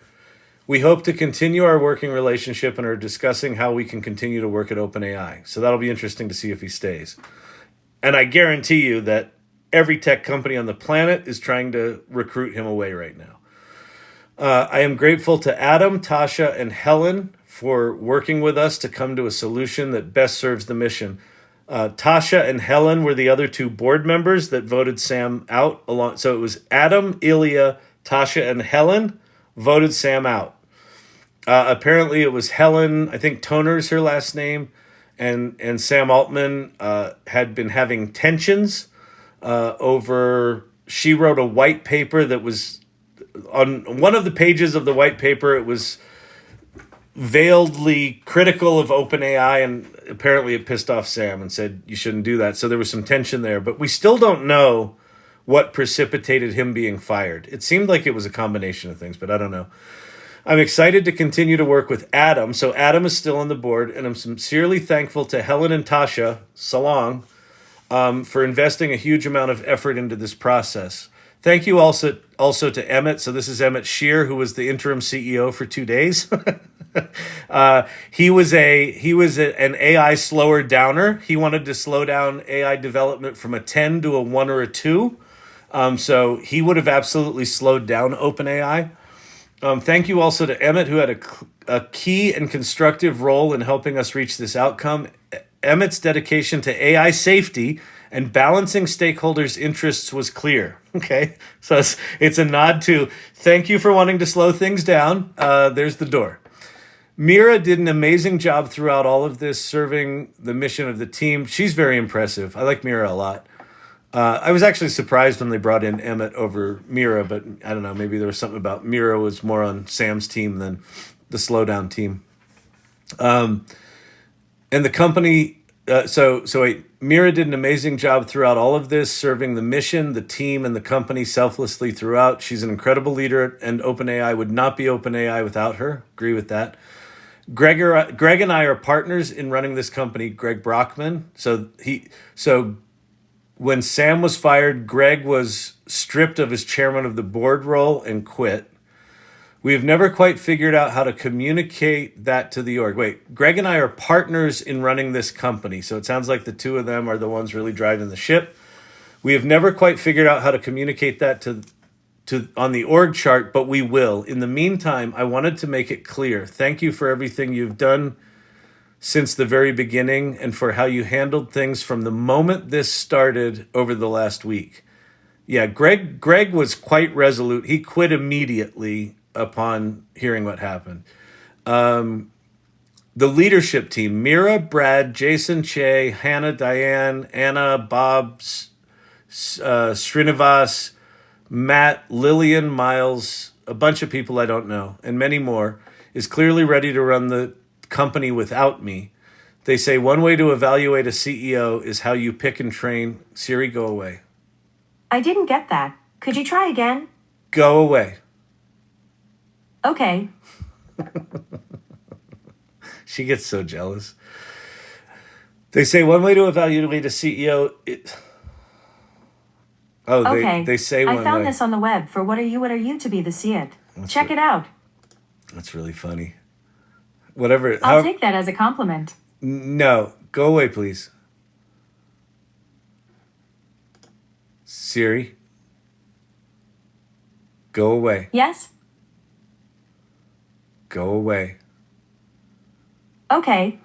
we hope to continue our working relationship and are discussing how we can continue to work at OpenAI. So that'll be interesting to see if he stays. And I guarantee you that every tech company on the planet is trying to recruit him away right now. I am grateful to Adam, Tasha, and Helen for working with us to come to a solution that best serves the mission. Tasha and Helen were the other 2 board members that voted Sam out. So it was Adam, Ilya, Tasha, and Helen voted Sam out. Apparently it was Helen, I think Toner's her last name, and Sam Altman had been having tensions over. She wrote a white paper that was on one of the pages of the white paper. It was veiledly critical of OpenAI, and apparently it pissed off Sam and said you shouldn't do that. So there was some tension there, but we still don't know what precipitated him being fired. It seemed like it was a combination of things, but I don't know. I'm excited to continue to work with Adam. So Adam is still on the board, and I'm sincerely thankful to Helen and Tasha, so long, for investing a huge amount of effort into this process. Thank you also to Emmett. So this is Emmett Shear, who was the interim CEO for 2 days. He was an AI slower downer. He wanted to slow down AI development from a 10 to a 1 or a 2. So he would have absolutely slowed down OpenAI. Thank you also to Emmett, who had a key and constructive role in helping us reach this outcome. Emmett's dedication to AI safety and balancing stakeholders' interests was clear. Okay, so it's a nod to thank you for wanting to slow things down. There's the door. Mira did an amazing job throughout all of this, serving the mission of the team. She's very impressive. I like Mira a lot. I was actually surprised when they brought in Emmett over Mira, but I don't know, maybe there was something about Mira was more on Sam's team than the slowdown team. And the company, Mira did an amazing job throughout all of this, serving the mission, the team, and the company selflessly throughout. She's an incredible leader, and OpenAI would not be OpenAI without her. Agree with that. Greg and I are partners in running this company, Greg Brockman. So when Sam was fired, Greg was stripped of his chairman of the board role and quit. We have never quite figured out how to communicate that to the org. Wait, Greg and I are partners in running this company, so it sounds like the two of them are the ones really driving the ship. We have never quite figured out how to communicate that to on the org chart, but we will. In the meantime, I wanted to make it clear. Thank you for everything you've done since the very beginning and for how you handled things from the moment this started over the last week. Yeah, Greg was quite resolute. He quit immediately upon hearing what happened. The leadership team, Mira, Brad, Jason, Che, Hannah, Diane, Anna, Bob, Srinivas, Matt, Lillian, Miles, a bunch of people I don't know, and many more, is clearly ready to run the company without me. They say one way to evaluate a CEO is how you pick and train. Siri, go away. I didn't get that. Could you try again? Go away. Okay. She gets so jealous. They say one way to evaluate a CEO. Okay. They say one way. I found this on the web for what are you to be the see it. Check it out. That's really funny. Whatever. I'll take that as a compliment. No, go away, please. Siri, go away. Yes? Go away. Okay.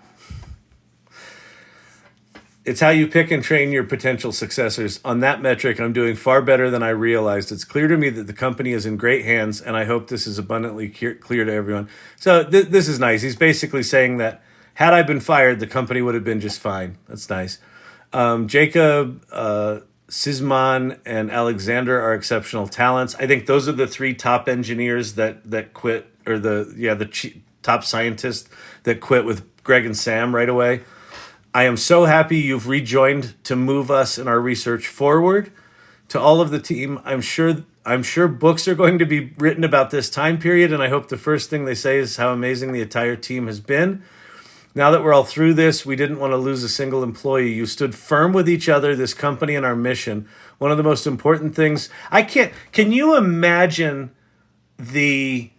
It's how you pick and train your potential successors. On that metric, I'm doing far better than I realized. It's clear to me that the company is in great hands, and I hope this is abundantly clear to everyone. So this is nice. He's basically saying that had I been fired, the company would have been just fine. That's nice. Jacob, Sisman, and Alexander are exceptional talents. I think those are the three top engineers that quit, or the top scientists that quit with Greg and Sam right away. I am so happy you've rejoined to move us in our research forward. To all of the team, I'm sure books are going to be written about this time period, and I hope the first thing they say is how amazing the entire team has been. Now that we're all through this, we didn't want to lose a single employee. You stood firm with each other, this company, and our mission. One of the most important things. Can you imagine the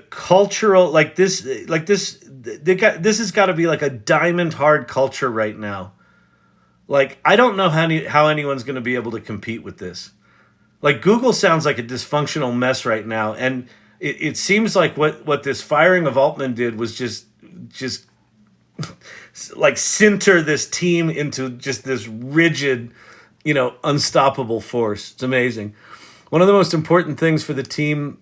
cultural, this has got to be like a diamond hard culture right now. Like, I don't know how anyone's going to be able to compete with this. Like, Google sounds like a dysfunctional mess right now, and it seems like what this firing of Altman did was just like sinter this team into just this rigid, unstoppable force. It's amazing. One of the most important things for the team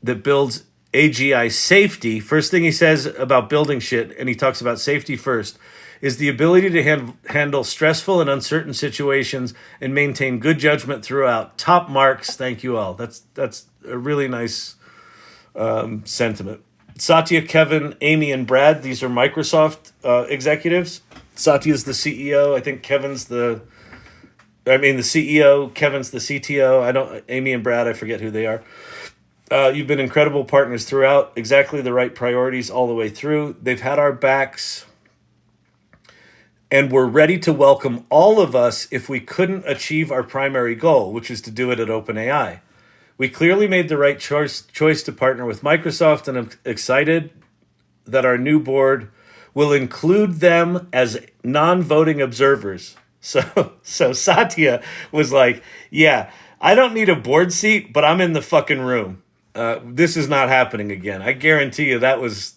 that builds AGI safety, first thing he says about building shit, and he talks about safety first, is the ability to handle stressful and uncertain situations and maintain good judgment throughout. Top marks, thank you all. That's a really nice sentiment. Satya, Kevin, Amy, and Brad, these are Microsoft executives. Satya's the CEO. I think the CEO, Kevin's the CTO. Amy and Brad, I forget who they are. You've been incredible partners throughout, exactly the right priorities all the way through. They've had our backs, and we're ready to welcome all of us if we couldn't achieve our primary goal, which is to do it at OpenAI. We clearly made the right choice to partner with Microsoft, and I'm excited that our new board will include them as non-voting observers. So Satya was like, yeah, I don't need a board seat, but I'm in the fucking room. This is not happening again. I guarantee you that was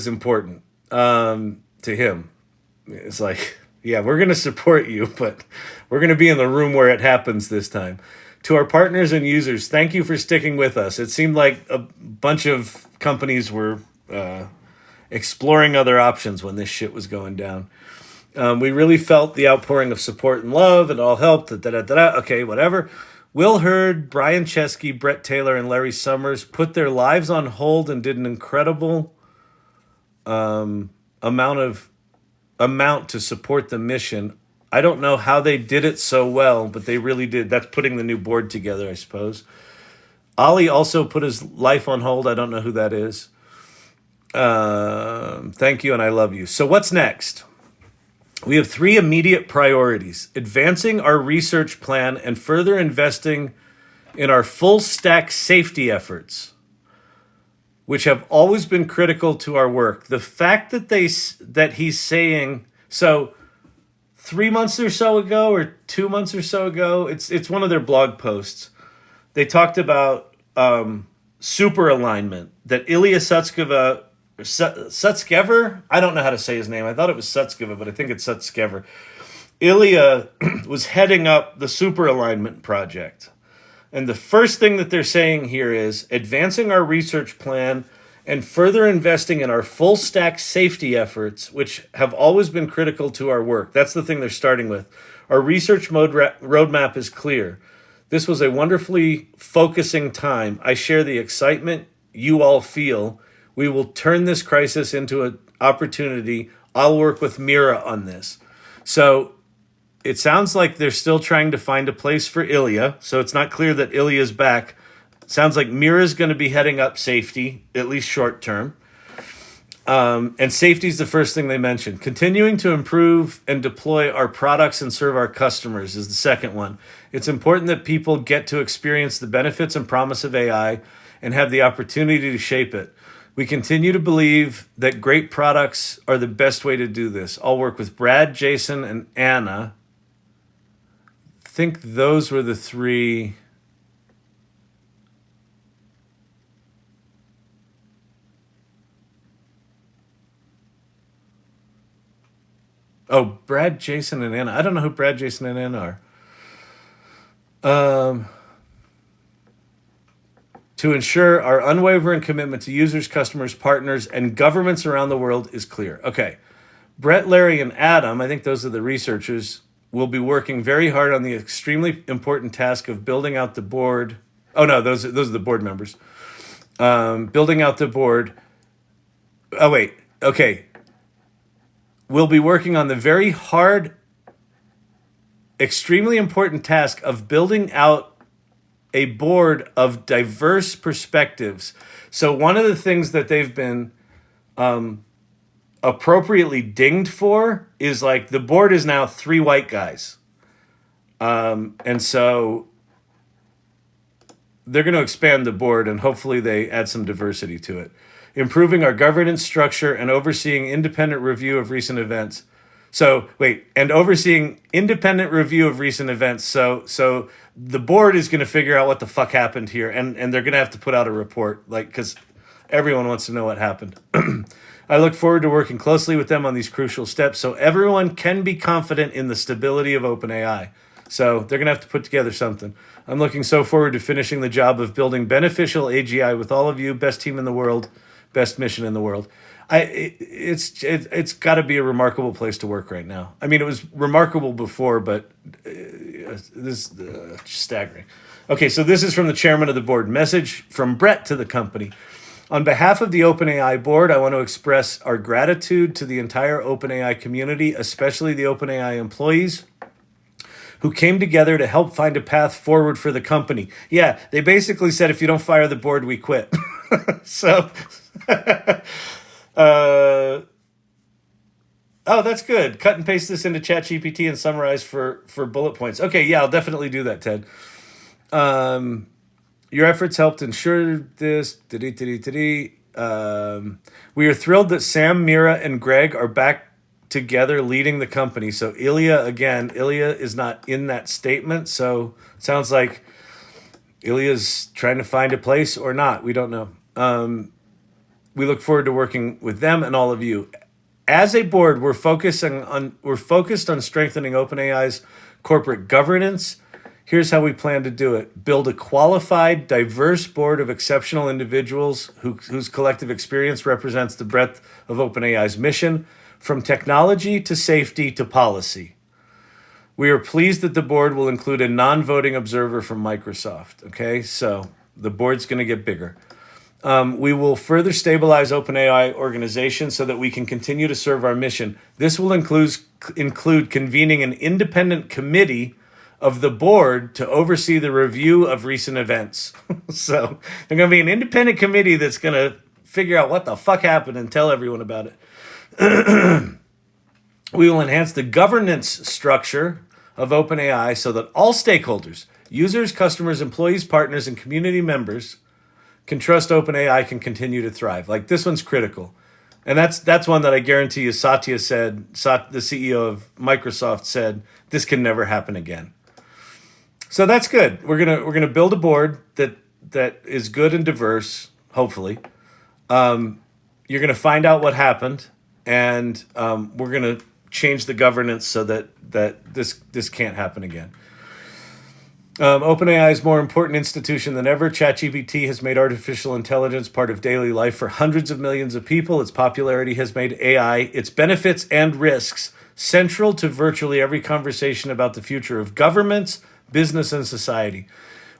important to him. It's like, yeah, we're going to support you, but we're going to be in the room where it happens this time. To our partners and users, thank you for sticking with us. It seemed like a bunch of companies were exploring other options when this shit was going down. We really felt the outpouring of support and love. It all helped. Okay, whatever. Will Hurd, Brian Chesky, Brett Taylor, and Larry Summers put their lives on hold and did an incredible amount to support the mission. I don't know how they did it so well, but they really did. That's putting the new board together, I suppose. Ollie also put his life on hold. I don't know who that is. Thank you, and I love you. So what's next? We have three immediate priorities: advancing our research plan and further investing in our full stack safety efforts, which have always been critical to our work. The fact that he's saying so 3 months or so ago, or 2 months or so ago, it's one of their blog posts. They talked about super alignment, that Ilya Sutskever, I don't know how to say his name. I thought it was Sutskever, but I think it's Sutskever. Ilya was heading up the super alignment project. And the first thing that they're saying here is advancing our research plan and further investing in our full stack safety efforts, which have always been critical to our work. That's the thing they're starting with. Our research roadmap is clear. This was a wonderfully focusing time. I share the excitement you all feel. We will turn this crisis into an opportunity. I'll work with Mira on this. So it sounds like they're still trying to find a place for Ilya. So it's not clear that Ilya's back. Sounds like Mira's going to be heading up safety, at least short term. And safety is the first thing they mentioned. Continuing to improve and deploy our products and serve our customers is the second one. It's important that people get to experience the benefits and promise of AI and have the opportunity to shape it. We continue to believe that great products are the best way to do this. I'll work with Brad, Jason, and Anna. I think those were the three. Oh, Brad, Jason, and Anna. I don't know who Brad, Jason, and Anna are. To ensure our unwavering commitment to users, customers, partners, and governments around the world is clear. Okay. Brett, Larry, and Adam, I think those are the researchers, will be working very hard on the extremely important task of building out the board. Oh, no, those are the board members. Building out the board. Oh, wait. Okay. We'll be working on the very hard, extremely important task of building out a board of diverse perspectives. So one of the things that they've been appropriately dinged for is like the board is now 3 white guys. And so they're going to expand the board and hopefully they add some diversity to it. Improving our governance structure and overseeing independent review of recent events. And overseeing independent review of recent events. So the board is going to figure out what the fuck happened here, and they're going to have to put out a report, because everyone wants to know what happened. I look forward to working closely with them on these crucial steps so everyone can be confident in the stability of OpenAI. So they're going to have to put together something. I'm looking so forward to finishing the job of building beneficial AGI with all of you. Best team in the world, best mission in the world. It's got to be a remarkable place to work right now. I mean, it was remarkable before, but this is staggering. Okay, so this is from the chairman of the board. Message from Brett to the company. On behalf of the OpenAI board, I want to express our gratitude to the entire OpenAI community, especially the OpenAI employees who came together to help find a path forward for the company. Yeah, they basically said, if you don't fire the board, we quit. So... oh, that's good. Cut and paste this into ChatGPT and summarize for bullet points. Okay, yeah, I'll definitely do that, Ted. Your efforts helped ensure this. We are thrilled that Sam, Mira, and Greg are back together leading the company. So Ilya is not in that statement. So it sounds like Ilya's trying to find a place or not. We don't know. We look forward to working with them and all of you. As a board, we're focused on strengthening OpenAI's corporate governance. Here's how we plan to do it. Build a qualified, diverse board of exceptional individuals whose collective experience represents the breadth of OpenAI's mission, from technology to safety to policy. We are pleased that the board will include a non-voting observer from Microsoft. Okay, so the board's going to get bigger. We will further stabilize OpenAI organization so that we can continue to serve our mission. This will include convening an independent committee of the board to oversee the review of recent events. So there's going to be an independent committee that's going to figure out what the fuck happened and tell everyone about it. We will enhance the governance structure of OpenAI so that all stakeholders, users, customers, employees, partners, and community members can trust OpenAI can continue to thrive. Like, this one's critical. And that's one that I guarantee you Satya said, the CEO of Microsoft said, this can never happen again. So that's good. We're gonna build a board that is good and diverse, hopefully. You're gonna find out what happened, and we're gonna change the governance so that this can't happen again. OpenAI is a more important institution than ever. ChatGPT has made artificial intelligence part of daily life for hundreds of millions of people. Its popularity has made AI, its benefits and risks, central to virtually every conversation about the future of governments, business, and society.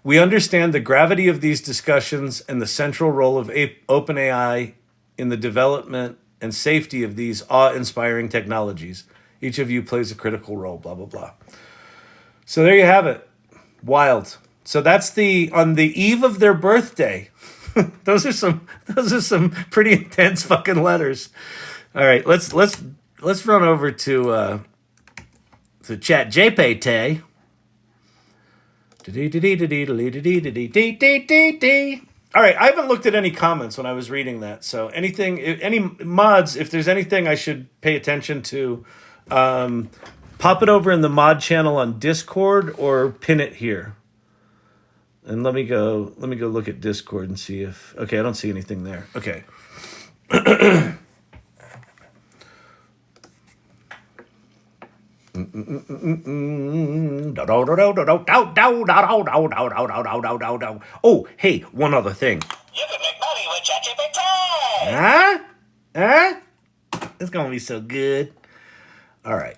We understand the gravity of these discussions and the central role of OpenAI in the development and safety of these awe-inspiring technologies. Each of you plays a critical role, blah, blah, blah. So there you have it. Wild. So that's on the eve of their birthday. those are some pretty intense fucking letters. All right, let's run over to ChatGPT. All right, I haven't looked at any comments when I was reading that. So any mods, if there's anything I should pay attention to, pop it over in the mod channel on Discord or pin it here. And let me go look at Discord and see if... Okay, I don't see anything there. Okay. Oh, hey, one other thing. You can make money with ChatGPT. Huh? Huh? It's gonna be so good. All right.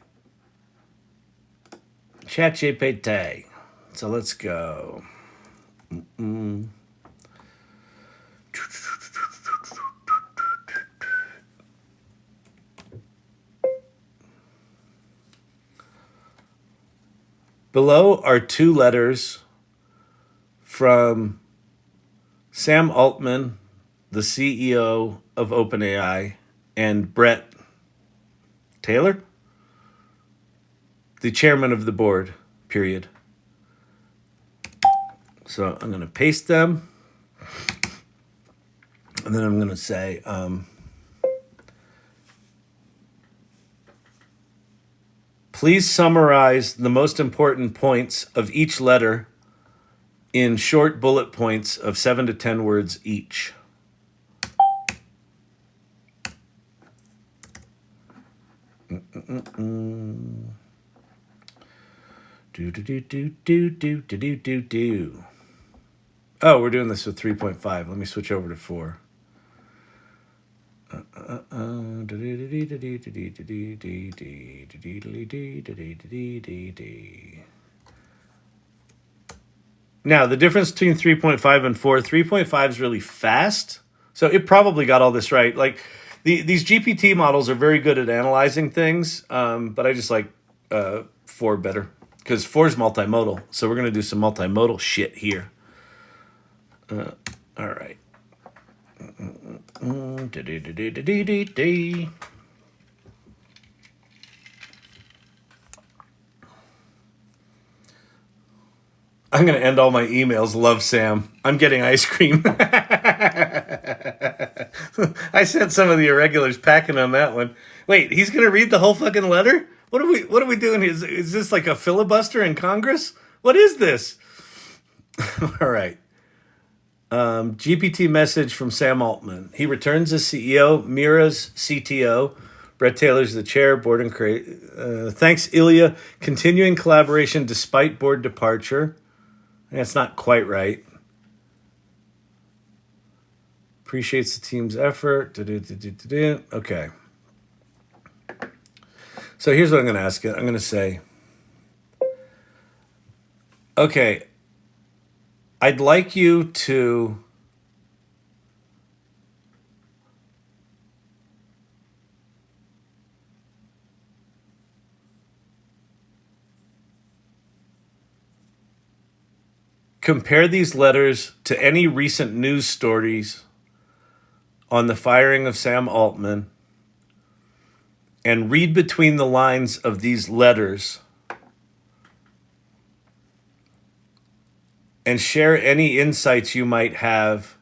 ChatGPT. So let's go. Below are 2 letters from Sam Altman, the CEO of OpenAI, and Brett Taylor, the chairman of the board, period. So I'm going to paste them. And then I'm going to say, please summarize the most important points of each letter in short bullet points of 7 to 10 words each. Oh, we're doing this with 3.5. Let me switch over to 4. Now, the difference between 3.5 and 4, 3.5 is really fast. So it probably got all this right. Like, these GPT models are very good at analyzing things, but I just like 4 better. Because 4 is multimodal. So we're going to do some multimodal shit here. All right. I'm going to end all my emails. Love, Sam. I'm getting ice cream. I sent some of the irregulars packing on that one. Wait, he's going to read the whole fucking letter? What are we doing? Is this like a filibuster in Congress? What is this? All right. GPT message from Sam Altman. He returns as CEO, Mira's CTO, Brett Taylor's the chair, board and create. Thanks, Ilya. Continuing collaboration despite board departure. That's not quite right. Appreciates the team's effort. Okay. So here's what I'm going to ask it. I'm going to say, okay, I'd like you to compare these letters to any recent news stories on the firing of Sam Altman and read between the lines of these letters and share any insights you might have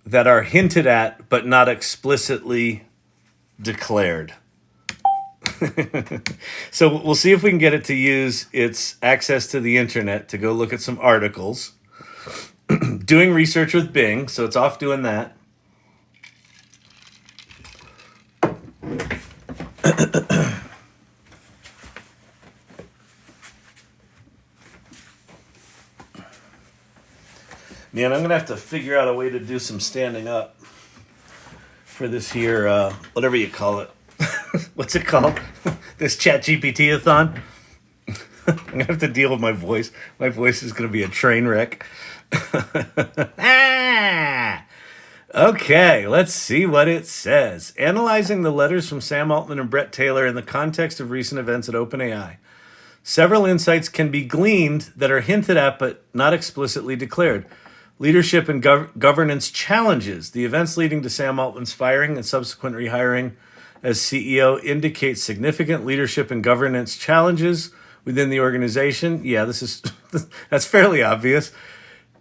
that are hinted at but not explicitly declared. So we'll see if we can get it to use its access to the internet to go look at some articles. Doing research with Bing, so it's off doing that. Man, I'm going to have to figure out a way to do some standing up for this here, whatever you call it. What's it called? This ChatGPT-a-thon? I'm going to have to deal with my voice. My voice is going to be a train wreck. Okay, let's see what it says. Analyzing the letters from Sam Altman and Brett Taylor in the context of recent events at OpenAI. Several insights can be gleaned that are hinted at but not explicitly declared. Leadership and governance challenges. The events leading to Sam Altman's firing and subsequent rehiring as CEO indicate significant leadership and governance challenges within the organization. Yeah, that's fairly obvious.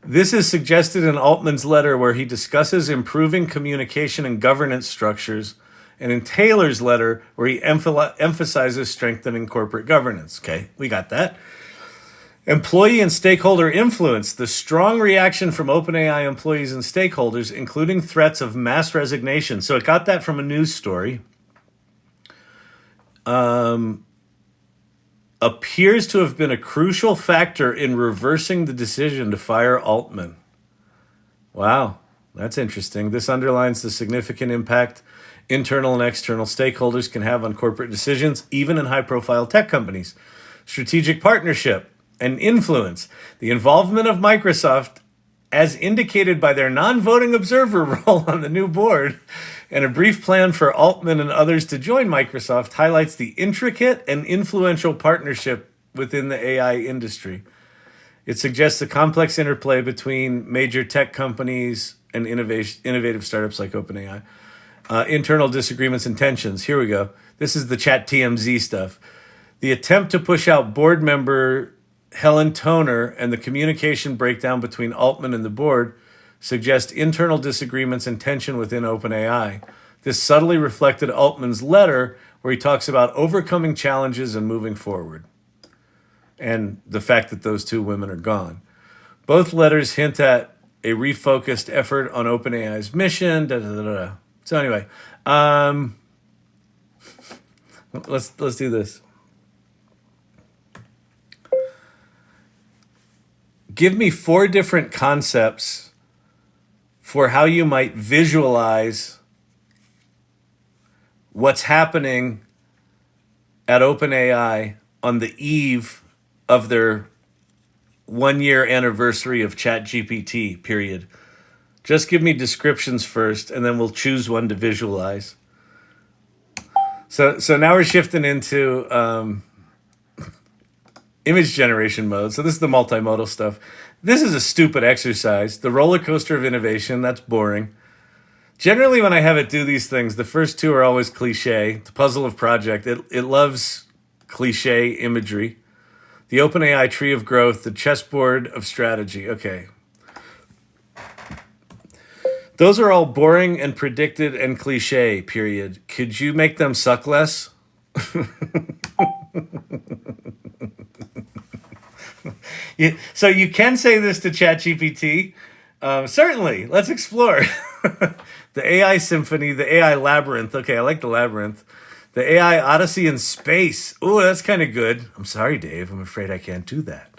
This is suggested in Altman's letter where he discusses improving communication and governance structures, and in Taylor's letter where he emphasizes strengthening corporate governance. Okay, we got that. Employee and stakeholder influence. The strong reaction from OpenAI employees and stakeholders, including threats of mass resignation. So it got that from a news story. Appears to have been a crucial factor in reversing the decision to fire Altman. Wow, that's interesting. This underlines the significant impact internal and external stakeholders can have on corporate decisions, even in high-profile tech companies. Strategic partnership and influence. The involvement of Microsoft, as indicated by their non-voting observer role on the new board, and a brief plan for Altman and others to join Microsoft, highlights the intricate and influential partnership within the AI industry. It suggests a complex interplay between major tech companies and innovative startups like OpenAI. Internal disagreements and tensions. Here we go. This is the chat TMZ stuff. The attempt to push out board member Helen and the communication breakdown between Altman and the board suggest internal disagreements and tension within OpenAI. This subtly reflected Altman's letter where he talks about overcoming challenges and moving forward, and the fact that those two women are gone. Both letters hint at a refocused effort on OpenAI's mission. So anyway, let's do this. Give me 4 different concepts for how you might visualize what's happening at OpenAI on the eve of their 1-year anniversary of ChatGPT, period. Just give me descriptions first, and then we'll choose one to visualize. So now we're shifting into image generation mode. So this is the multimodal stuff. This is a stupid exercise. The roller coaster of innovation, that's boring. Generally, when I have it do these things, the first 2 are always cliche. The puzzle of project, it loves cliche imagery. The OpenAI tree of growth, the chessboard of strategy. Okay. Those are all boring and predicted and cliche, period. Could you make them suck less? So you can say this to ChatGPT. Certainly, let's explore. The AI symphony, the AI labyrinth. Okay, I like the labyrinth. The AI odyssey in space. Ooh, that's kind of good. I'm sorry, Dave. I'm afraid I can't do that.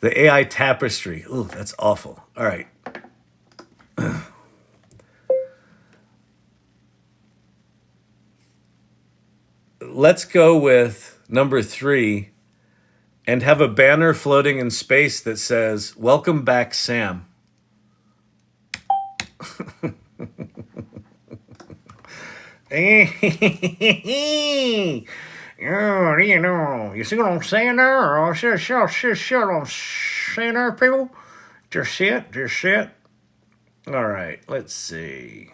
The AI tapestry. Ooh, that's awful. All right. Let's go with number 3 and have a banner floating in space that says, "Welcome back, Sam." You see what I'm saying there? Oh, shit, I'm saying there, people. Just sit. All right, let's see.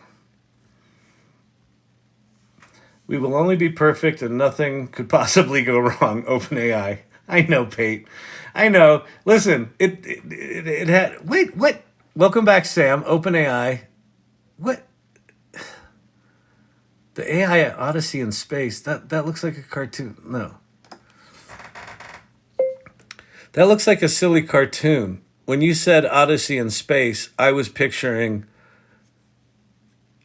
We will only be perfect and nothing could possibly go wrong. OpenAI. I know, Pate. I know. Listen, it had. Wait, what? Welcome back, Sam. OpenAI. What? The AI Odyssey in space. That looks like a cartoon. No. That looks like a silly cartoon. When you said Odyssey in space, I was picturing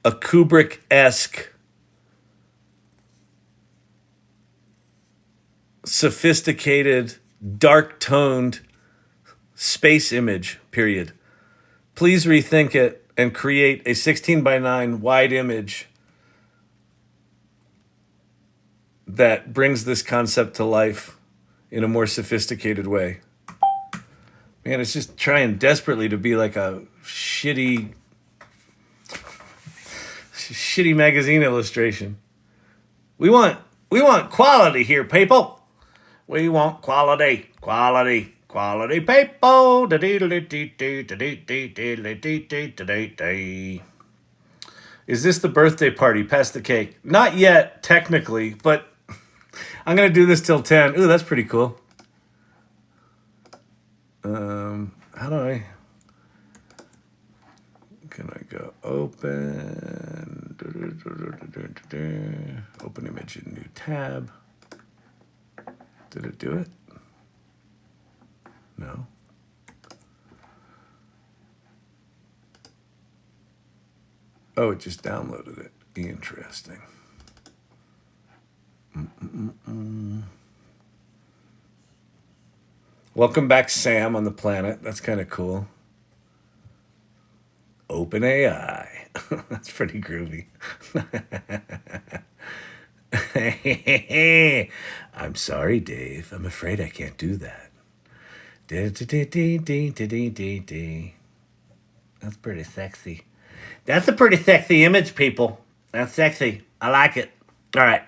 a Kubrick-esque, sophisticated, dark-toned space image, period. Please rethink it and create a 16 by 9 wide image that brings this concept to life in a more sophisticated way. Man, it's just trying desperately to be like a shitty magazine illustration. We want quality here, people. We want quality people. Is this the birthday party? Pass the cake. Not yet, technically, but I'm going to do this till 10. Ooh, that's pretty cool. How do I... Can I go open... Open image in new tab. Did it do it? No. Oh, it just downloaded it. Interesting. Welcome back, Sam, on the planet. That's kind of cool. OpenAI. That's pretty groovy. I'm sorry, Dave. I'm afraid I can't do that. That's pretty sexy. That's a pretty sexy image, people. That's sexy. I like it. All right.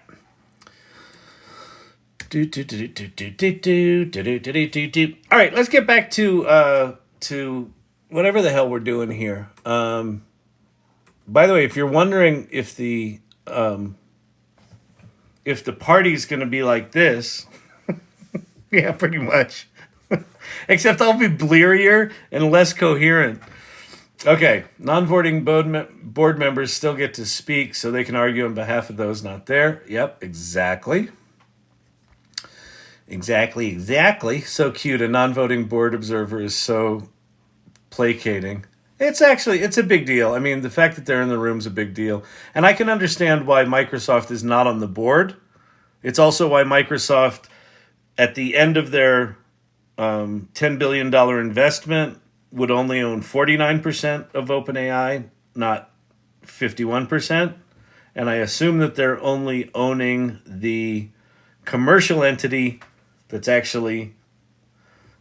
All right, let's get back to whatever the hell we're doing here. By the way, if you're wondering if the party's going to be like this, yeah, pretty much. Except I'll be blearier and less coherent. Okay, non-voting board members still get to speak, so they can argue on behalf of those not there. Yep, exactly. Exactly. So cute. A non-voting board observer is so placating. It's a big deal. I mean, the fact that they're in the room is a big deal. And I can understand why Microsoft is not on the board. It's also why Microsoft, at the end of their $10 billion investment, would only own 49% of OpenAI, not 51%. And I assume that they're only owning the commercial entity that's actually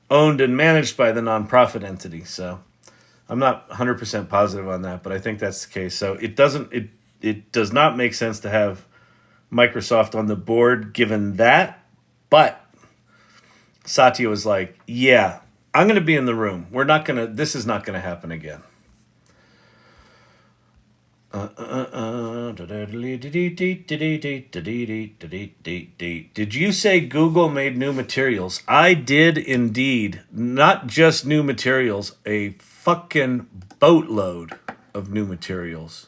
owned and managed by the nonprofit entity. So I'm not 100% positive on that, but I think that's the case. So it does not make sense to have Microsoft on the board given that. But Satya was like, yeah, I'm going to be in the room. This is not going to happen again. Did you say Google made new materials? I did indeed. Not just new materials, a fucking boatload of new materials.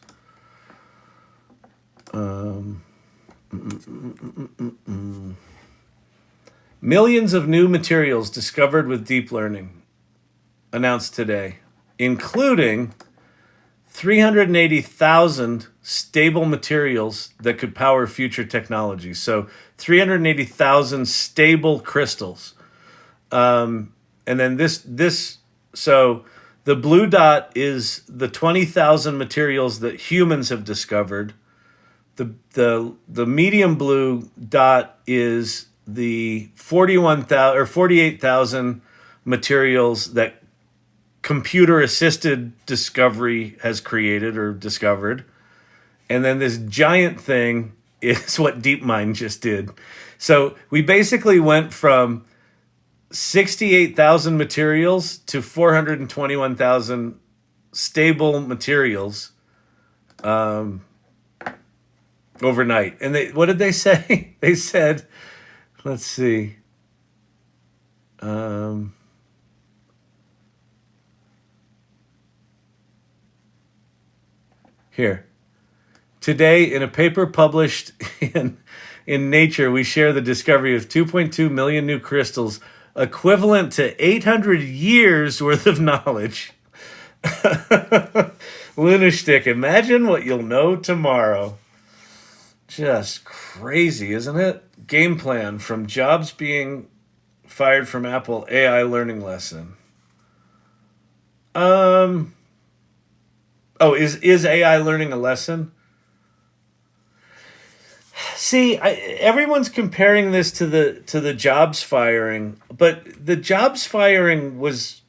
Millions of new materials discovered with deep learning announced today, including 380,000 stable materials that could power future technology. So 380,000 stable crystals. And then so the blue dot is the 20,000 materials that humans have discovered. The medium blue dot is the 41,000 or 48,000 materials that computer-assisted discovery has created or discovered. And then this giant thing is what DeepMind just did. So we basically went from 68,000 materials to 421,000 stable materials. overnight. And what did they say? They said, let's see. Here. Today, in a paper published in Nature, we share the discovery of 2.2 million new crystals, equivalent to 800 years worth of knowledge. Lunashtick, imagine what you'll know tomorrow. Just crazy, isn't it? Game plan from Jobs being fired from Apple AI learning lesson. Is AI learning a lesson? See, everyone's comparing this to the Jobs firing, but the Jobs firing was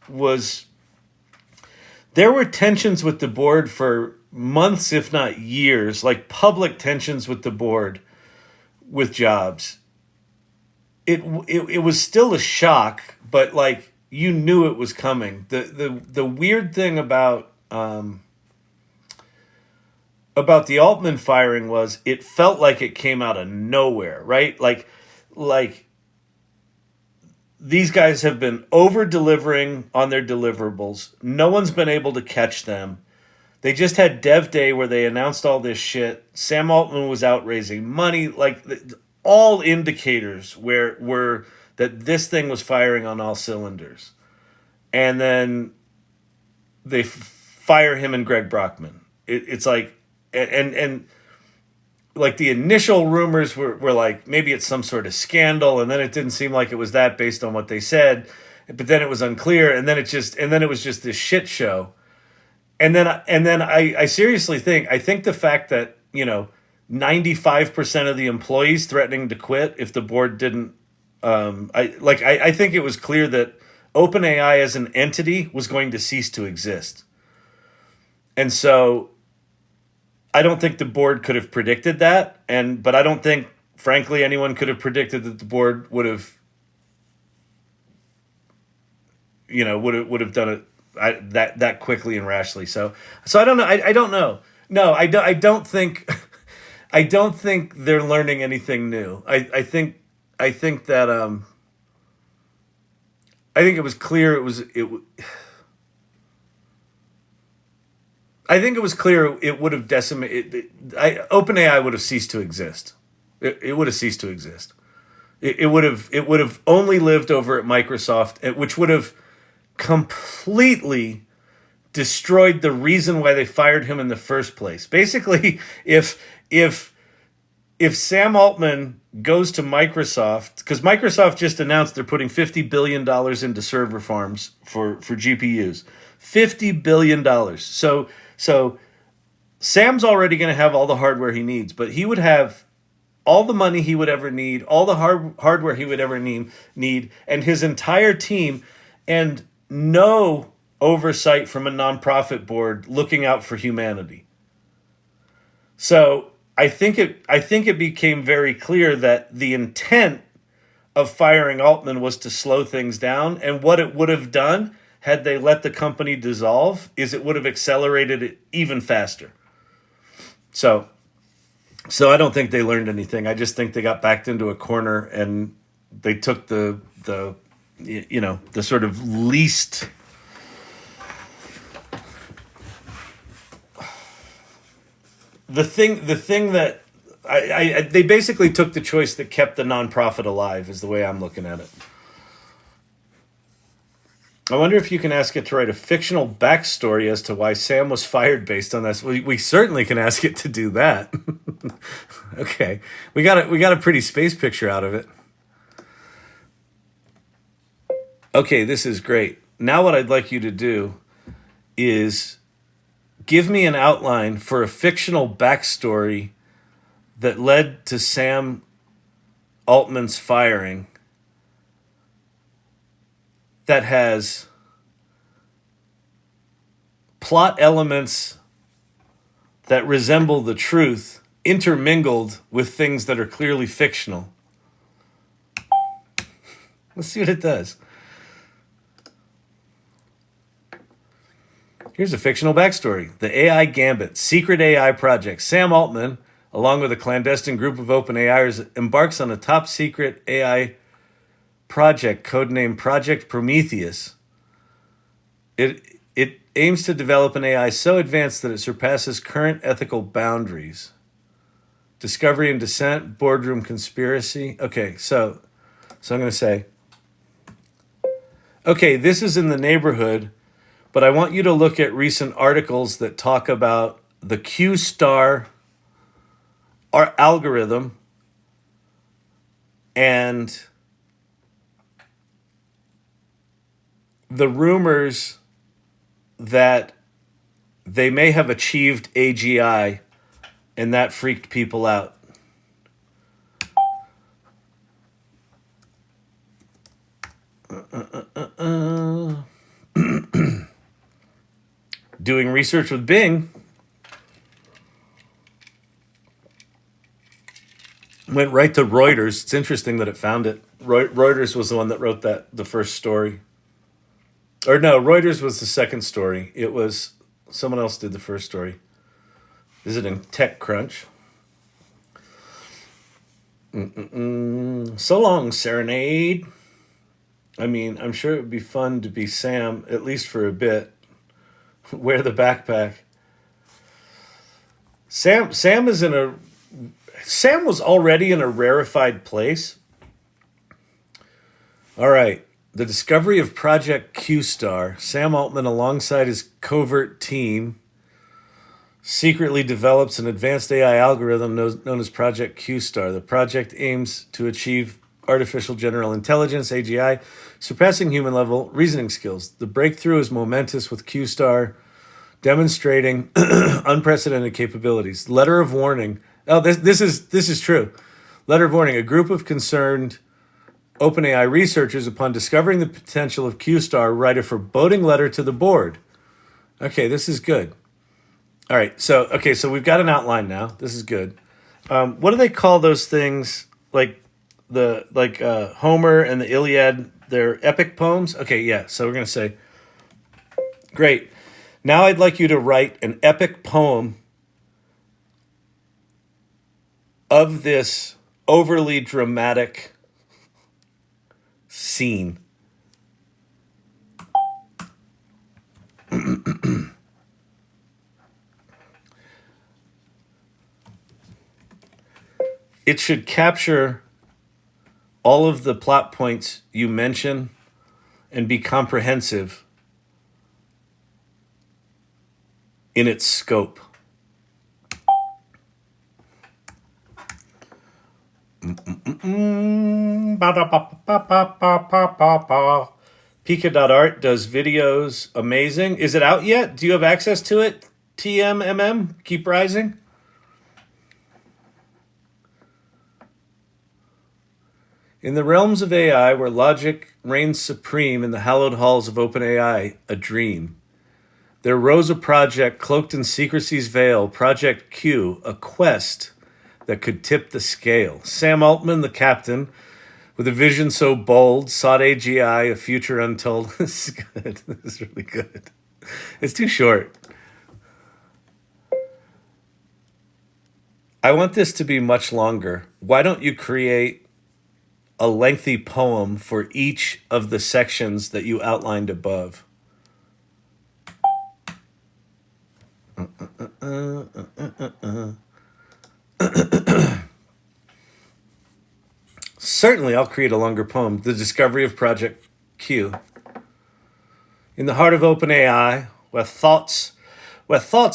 there were tensions with the board for months, if not years, like public tensions with the board with Jobs. It was still a shock, but like you knew it was coming. The weird thing about the Altman firing was it felt like it came out of nowhere, right? Like these guys have been over delivering on their deliverables. No one's been able to catch them. They just had Dev Day where they announced all this shit. Sam Altman was out raising money. Like all indicators were that this thing was firing on all cylinders. And then they fire him and Greg Brockman. It's like, and like the initial rumors were like maybe it's some sort of scandal, and then it didn't seem like it was that based on what they said, but then it was unclear, and then it was just this shit show. And then I seriously think the fact that 95% of the employees threatening to quit if the board didn't I think it was clear that OpenAI as an entity was going to cease to exist. And so I don't think the board could have predicted that, but I don't think, frankly, anyone could have predicted that the board would have done it that quickly and rashly. So I don't know. I don't know. No, I don't think I don't think they're learning anything new. I think that I think it was clear I think it was clear it would have decimated. OpenAI would have ceased to exist. It would have ceased to exist. It would have only lived over at Microsoft, which would have completely destroyed the reason why they fired him in the first place. Basically, if Sam Altman goes to Microsoft, because Microsoft just announced they're putting $50 billion into server farms for GPUs. $50 billion. So Sam's already going to have all the hardware he needs, but he would have all the money he would ever need, all the hardware he would ever need, and his entire team, and no oversight from a nonprofit board looking out for humanity. So I think it became very clear that the intent of firing Altman was to slow things down, and what it would have done had they let the company dissolve is it would have accelerated it even faster. So I don't think they learned anything. I just think they got backed into a corner and they took the sort of least the thing that they basically took the choice that kept the nonprofit alive is the way I'm looking at it. I wonder if you can ask it to write a fictional backstory as to why Sam was fired based on this. We certainly can ask it to do that. Okay, we got a pretty space picture out of it. Okay, this is great. Now what I'd like you to do is give me an outline for a fictional backstory that led to Sam Altman's firing that has plot elements that resemble the truth intermingled with things that are clearly fictional. Let's see what it does. Here's a fictional backstory. The AI Gambit, secret AI project. Sam Altman, along with a clandestine group of OpenAI's, embarks on a top-secret AI project codenamed Project Prometheus. It aims to develop an AI so advanced that it surpasses current ethical boundaries. Discovery and dissent, boardroom conspiracy. Okay, so I'm going to say, okay, this is in the neighborhood, but I want you to look at recent articles that talk about the Q star our algorithm and the rumors that they may have achieved AGI, and that freaked people out. Doing research with Bing, went right to Reuters. It's interesting that it found it. Reuters was the one that wrote the first story. Or no, Reuters was the second story. It was someone else did the first story. Visiting TechCrunch. So long, Serenade. I mean, I'm sure it would be fun to be Sam, at least for a bit. Wear the backpack. Sam was already in a rarefied place. All right. The discovery of Project Q-Star. Sam Altman, alongside his covert team, secretly develops an advanced AI algorithm known as Project Q-Star. The project aims to achieve artificial general intelligence, AGI, surpassing human-level reasoning skills. The breakthrough is momentous, with Q-Star demonstrating unprecedented capabilities. Letter of warning. Oh, this is true. Letter of warning. A group of concerned OpenAI researchers, upon discovering the potential of Q-Star, write a foreboding letter to the board. Okay, this is good. All right, so we've got an outline now. This is good. What do they call those things? Like Homer and the Iliad, they're epic poems? Okay, yeah, so we're going to say, great. Now I'd like you to write an epic poem of this overly dramatic scene. It should capture all of the plot points you mention and be comprehensive in its scope. Pika.art does videos. Amazing. Is it out yet? Do you have access to it? TMMM? Keep rising? In the realms of AI, where logic reigns supreme in the hallowed halls of OpenAI, a dream, there rose a project cloaked in secrecy's veil, Project Q, a quest that could tip the scale. Sam Altman, the captain, with a vision so bold, sought AGI, a future untold. This is good. This is really good. It's too short. I want this to be much longer. Why don't you create a lengthy poem for each of the sections that you outlined above? Certainly, I'll create a longer poem. The discovery of Project Q. In the heart of OpenAI, where thoughts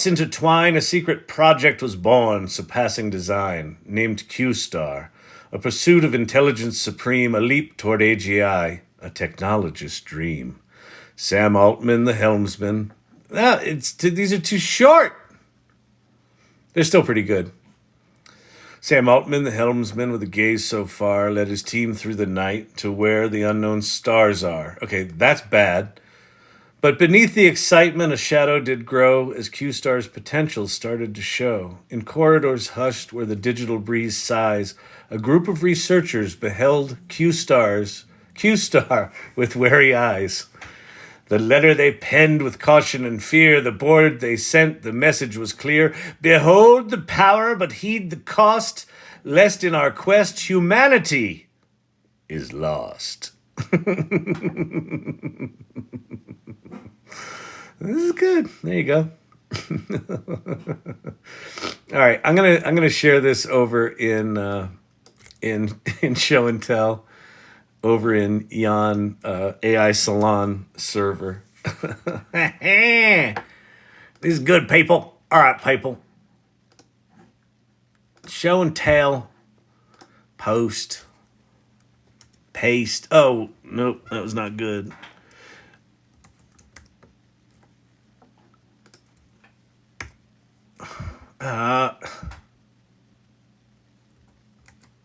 intertwine, a secret project was born, surpassing design, named Q-Star. A pursuit of intelligence supreme, a leap toward AGI, a technologist's dream. Sam Altman, the helmsman. These are too short. They're still pretty good. Sam Altman, the helmsman, with a gaze so far, led his team through the night to where the unknown stars are. Okay, that's bad. But beneath the excitement, a shadow did grow as Q-Star's potential started to show. In corridors hushed where the digital breeze sighs, a group of researchers beheld Q-Star with wary eyes. The letter they penned with caution and fear, the board they sent, the message was clear. Behold the power, but heed the cost, lest in our quest humanity is lost. This is good. There you go. All right, I'm gonna share this over in show and tell over in Elon AI Salon server. This is good, people. All right, people. Show and tell. Post. Paste. Oh, nope, that was not good.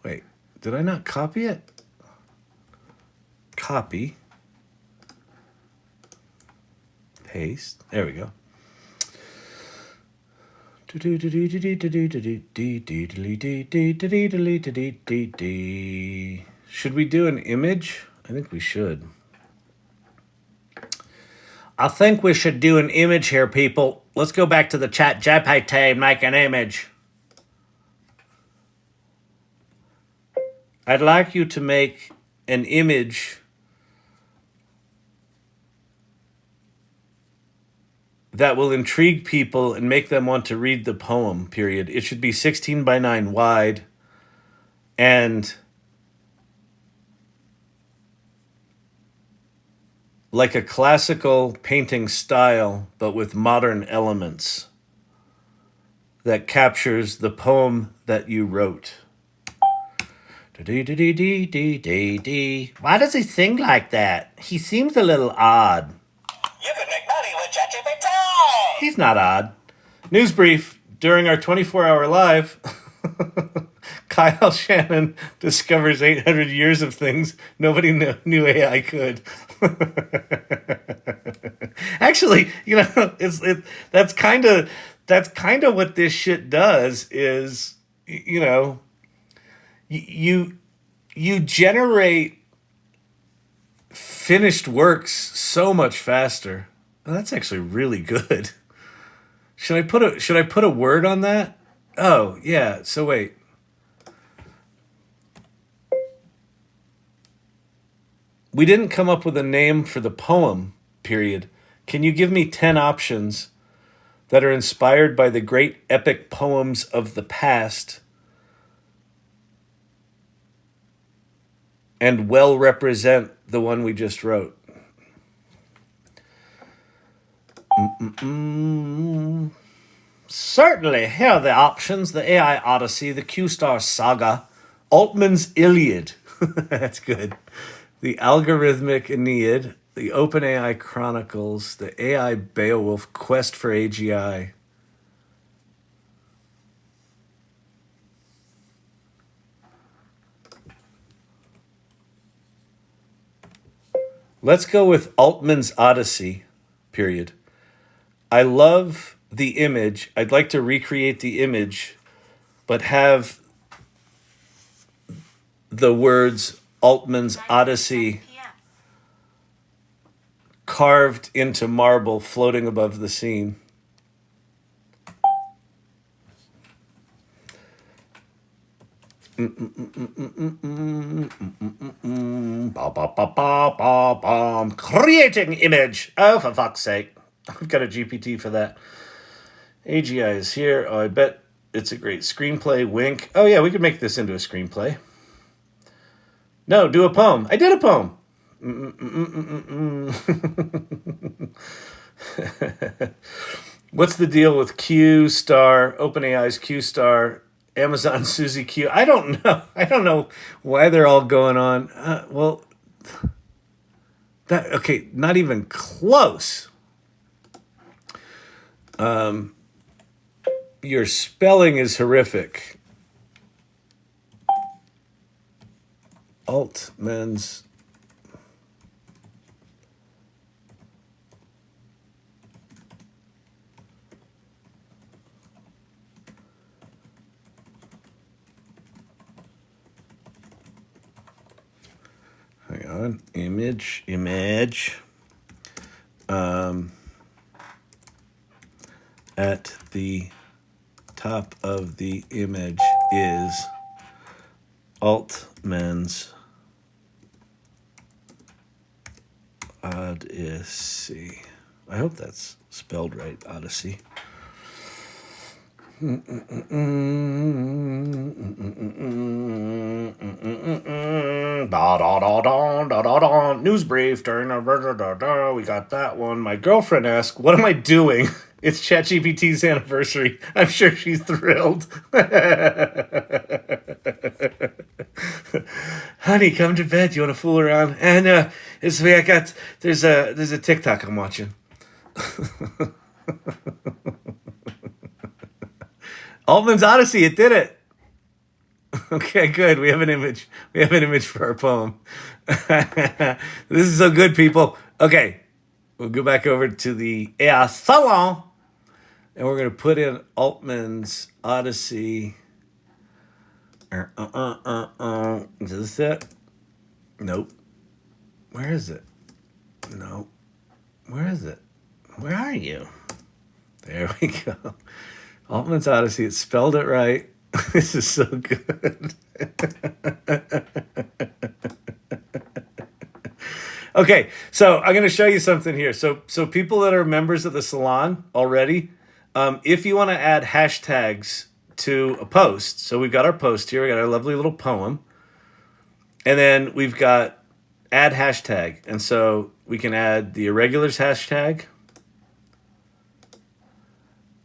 Wait, did I not copy it? Copy. Paste. There we go. Should we do an image? I think we should. I think we should do an image here, people. Let's go back to the ChatGPT and make an image. I'd like you to make an image that will intrigue people and make them want to read the poem, period. It should be 16 by 9 wide and like a classical painting style, but with modern elements that captures the poem that you wrote. Why does he sing like that? He seems a little odd. You can make money with ChatGPT. He's not odd. News brief. During our 24-hour live, Kyle Shannon discovers 800 years of things nobody knew AI could. Actually, that's kind of what this shit does is, you generate finished works so much faster. Oh, that's actually really good. Should I put a word on that? Oh, yeah. So wait. We didn't come up with a name for the poem, period. Can you give me 10 options that are inspired by the great epic poems of the past and well represent the one we just wrote? Certainly, here are the options. The AI Odyssey, the Q-Star Saga, Altman's Iliad. That's good. The Algorithmic Aeneid, the OpenAI Chronicles, the AI Beowulf, Quest for AGI. Let's go with Altman's Odyssey, period. I love the image. I'd like to recreate the image, but have the words Altman's Odyssey carved into marble floating above the scene. Creating image. Oh, for fuck's sake. I've got a GPT for that. AGI is here. Oh, I bet it's a great screenplay. Wink. Oh, yeah, we could make this into a screenplay. No, do a poem. I did a poem. What's the deal with Q Star, OpenAI's Q Star, Amazon Suzy Q? I don't know. I don't know why they're all going on. Okay, not even close. Your spelling is horrific. Altman's. Hang on. Image. At the top of the image is Altman's Odyssey. I hope that's spelled right, Odyssey. News brief during we got that one. My girlfriend asked, "What am I doing?" It's ChatGPT's anniversary. I'm sure she's thrilled. Honey, come to bed. You want to fool around? And it's I got there's a TikTok I'm watching. Altman's Odyssey, it did it. Okay, good. We have an image. We have an image for our poem. This is so good, people. Okay, we'll go back over to the AI Salon, and we're going to put in Altman's Odyssey. Is this it? Nope. Where is it? No. Where is it? Where are you? There we go. Altman's Odyssey. It spelled it right. This is so good. Okay, so I'm going to show you something here. So people that are members of the salon already, if you want to add hashtags to a post, so we've got our post here. We got our lovely little poem, and then we've got add hashtag, and so we can add the irregulars hashtag,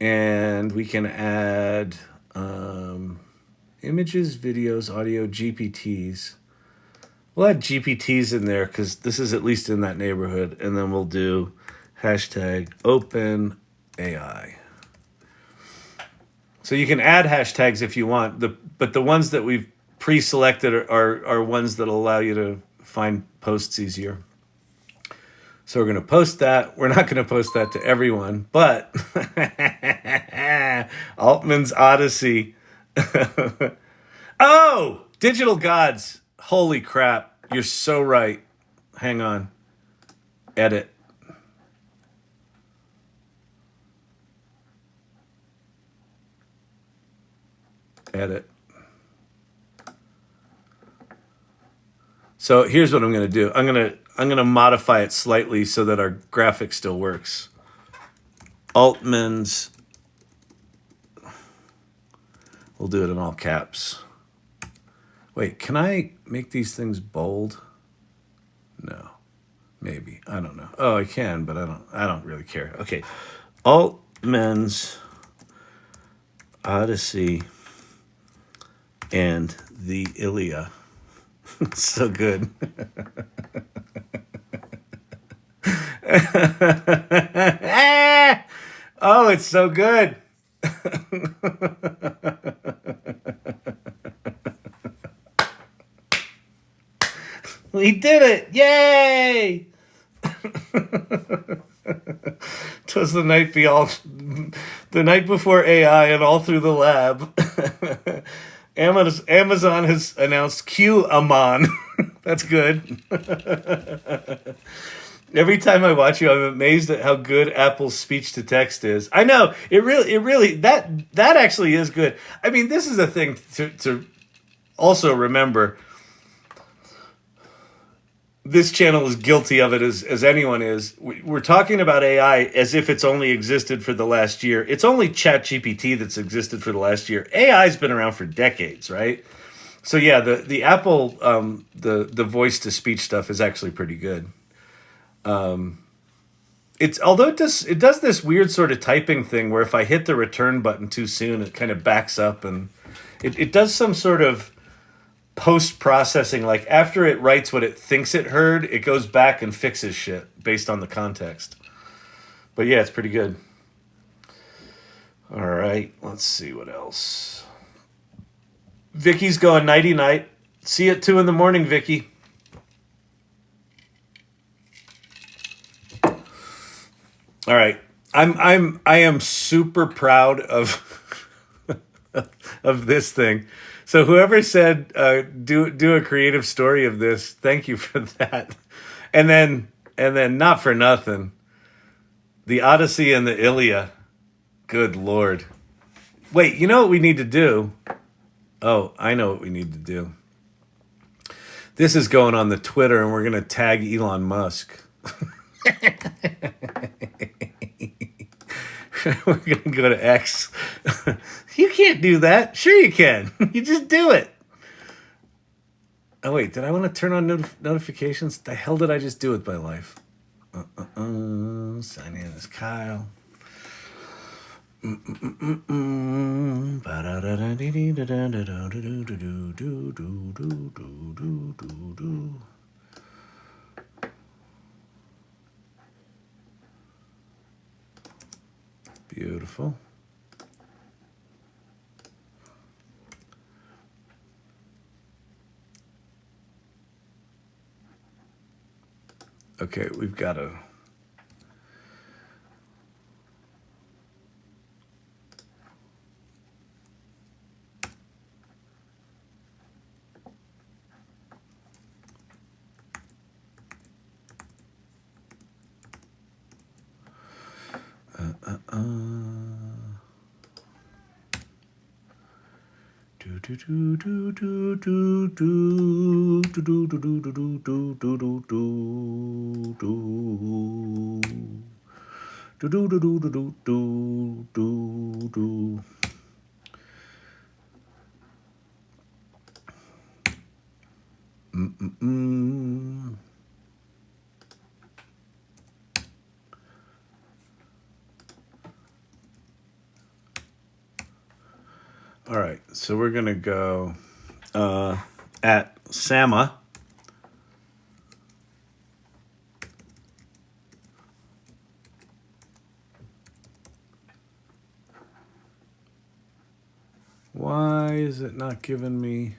and we can add images, videos, audio, GPTs. We'll add GPTs in there because this is at least in that neighborhood. And then we'll do hashtag OpenAI. So you can add hashtags if you want, but the ones that we've pre-selected are ones that will allow you to find posts easier. So we're going to post that. We're not going to post that to everyone, but Altman's Odyssey. Oh, digital gods. Holy crap. You're so right. Hang on. Edit. Edit. So here's what I'm going to do. I'm going to modify it slightly so that our graphic still works. Altman's. We'll do it in all caps. Wait, can I make these things bold? No. Maybe. I don't know. Oh, I can, but I don't really care. Okay. Altman's Odyssey and the Iliad. So good. Oh, it's so good. We did it! Yay! 'Twas the night before AI and all through the lab. Amazon has announced QAnon. That's good. Every time I watch you, I'm amazed at how good Apple's speech to text is. I know it really that actually is good. I mean, this is a thing to also remember. This channel is guilty of it as anyone is. We're talking about AI as if it's only existed for the last year. It's only ChatGPT that's existed for the last year. AI's been around for decades, right? So yeah, the Apple the voice to speech stuff is actually pretty good. It does this weird sort of typing thing where if I hit the return button too soon, it kind of backs up, and it does some sort of post-processing. Like after it writes what it thinks it heard, it goes back and fixes shit based on the context. But yeah, it's pretty good. All right, let's see what else. Vicky's going nighty-night. See you at 2 a.m, Vicky. All right. I am super proud of of this thing. So whoever said do a creative story of this, thank you for that. And then not for nothing, The Odyssey and the Iliad. Good Lord. Wait, you know what we need to do? Oh, I know what we need to do. This is going on the Twitter, and we're going to tag Elon Musk. We're going to go to X. You can't do that. Sure you can. You just do it. Oh, wait. Did I want to turn on notifications? The hell did I just do with my life? Sign in as Kyle. Beautiful. Okay, we've got a... All right, so we're going to go at Sama. Why is it not giving me...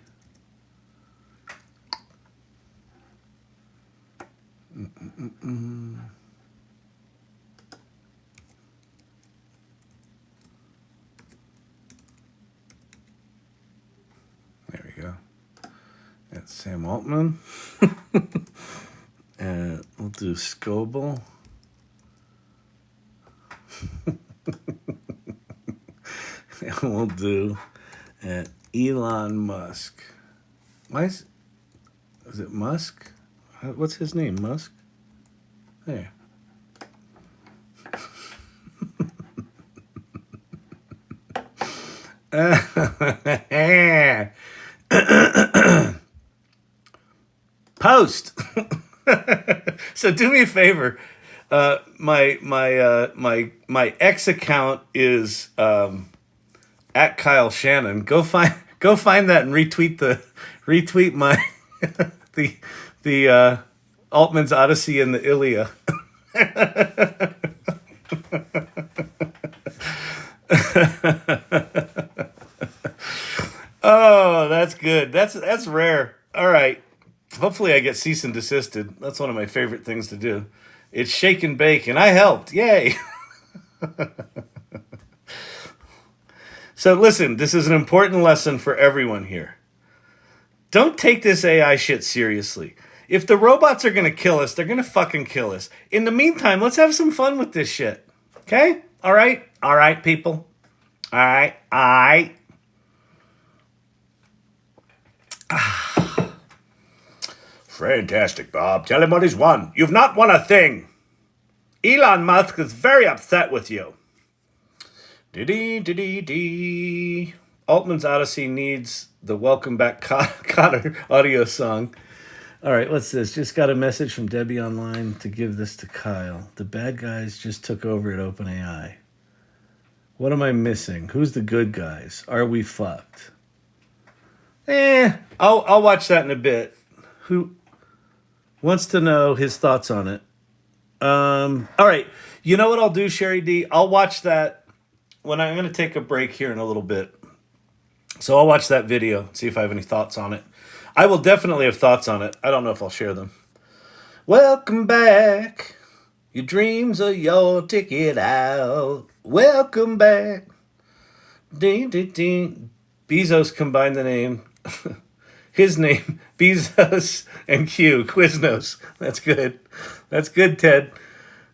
There we go. That's Sam Altman. And we'll do Scoble. And we'll do Elon Musk. Why is it Musk? What's his name? Musk? There. Post. So do me a favor. My X account is at Kyle Shannon. Go find that and retweet my the Altman's Odyssey and the Iliad. Oh, that's good. That's rare. All right. Hopefully I get cease and desisted. That's one of my favorite things to do. It's shake and bake, and I helped. Yay. So listen, this is an important lesson for everyone here. Don't take this AI shit seriously. If the robots are going to kill us, they're going to fucking kill us. In the meantime, let's have some fun with this shit. Okay? All right? All right, people. All right? All right. Fantastic, Bob. Tell him what he's won. You've not won a thing. Elon Musk is very upset with you. Dee-dee-dee-dee-dee. Altman's Odyssey needs the Welcome Back Cotter audio song. All right, what's this? Just got a message from Debbie online to give this to Kyle. The bad guys just took over at OpenAI. What am I missing? Who's the good guys? Are we fucked? I'll watch that in a bit. Who wants to know his thoughts on it? All right. You know what I'll do, Sherry D? I'll watch that when I'm going to take a break here in a little bit. So I'll watch that video, see if I have any thoughts on it. I will definitely have thoughts on it. I don't know if I'll share them. Welcome back. Your dreams are your ticket out. Welcome back. Ding, ding, ding. Bezos combined the name. His name, Bezos and Q, Quiznos. That's good. That's good, Ted.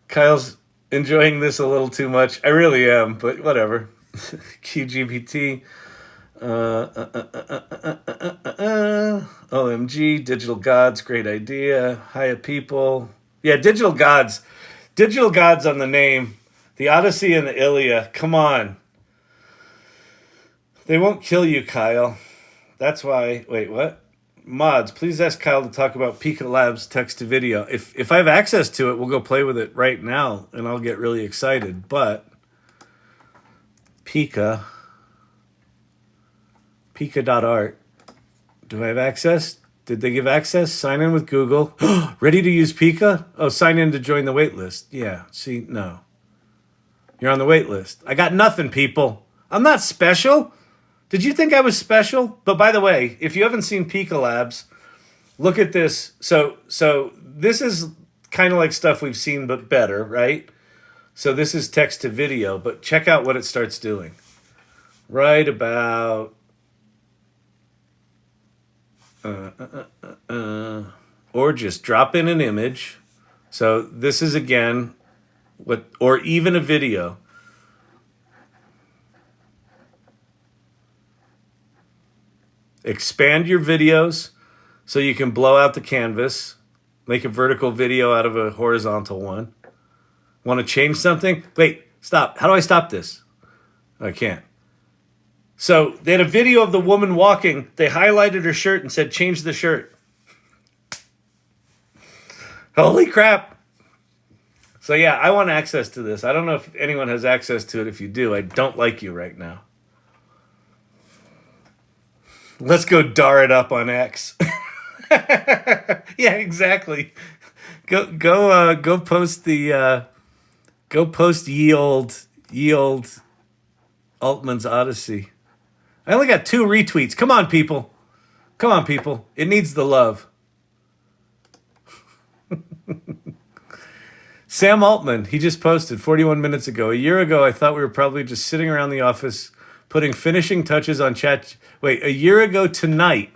Kyle's enjoying this a little too much. I really am, but whatever. QGPT. OMG, Digital Gods, great idea. Hiya people. Yeah, Digital Gods. Digital Gods on the name. The Odyssey and the Iliad. Come on. They won't kill you, Kyle. That's why. Wait, what? Mods, please ask Kyle to talk about Pika Labs text to video. If I have access to it, we'll go play with it right now, and I'll get really excited. But Pika.art. Do I have access? Did they give access? Sign in with Google. Ready to use Pika? Oh, sign in to join the wait list. Yeah, see, no. You're on the wait list. I got nothing, people. I'm not special. Did you think I was special? But by the way, if you haven't seen Pika Labs, look at this. So this is kind of like stuff we've seen, but better, right? So this is text to video, but check out what it starts doing. Right about... or just drop in an image. So this is again, or even a video. Expand your videos so you can blow out the canvas. Make a vertical video out of a horizontal one. Want to change something? Wait, stop. How do I stop this? I can't. So they had a video of the woman walking. They highlighted her shirt and said, change the shirt. Holy crap. So yeah, I want access to this. I don't know if anyone has access to it. If you do, I don't like you right now. Let's go dar it up on X. Yeah, exactly. Go post the ye old Altman's Odyssey. I only got 2 retweets. Come on, people. Come on, people. It needs the love. Sam Altman, he just posted 41 minutes ago. A year ago, I thought we were probably just sitting around the office putting finishing touches on chat. Wait, a year ago tonight,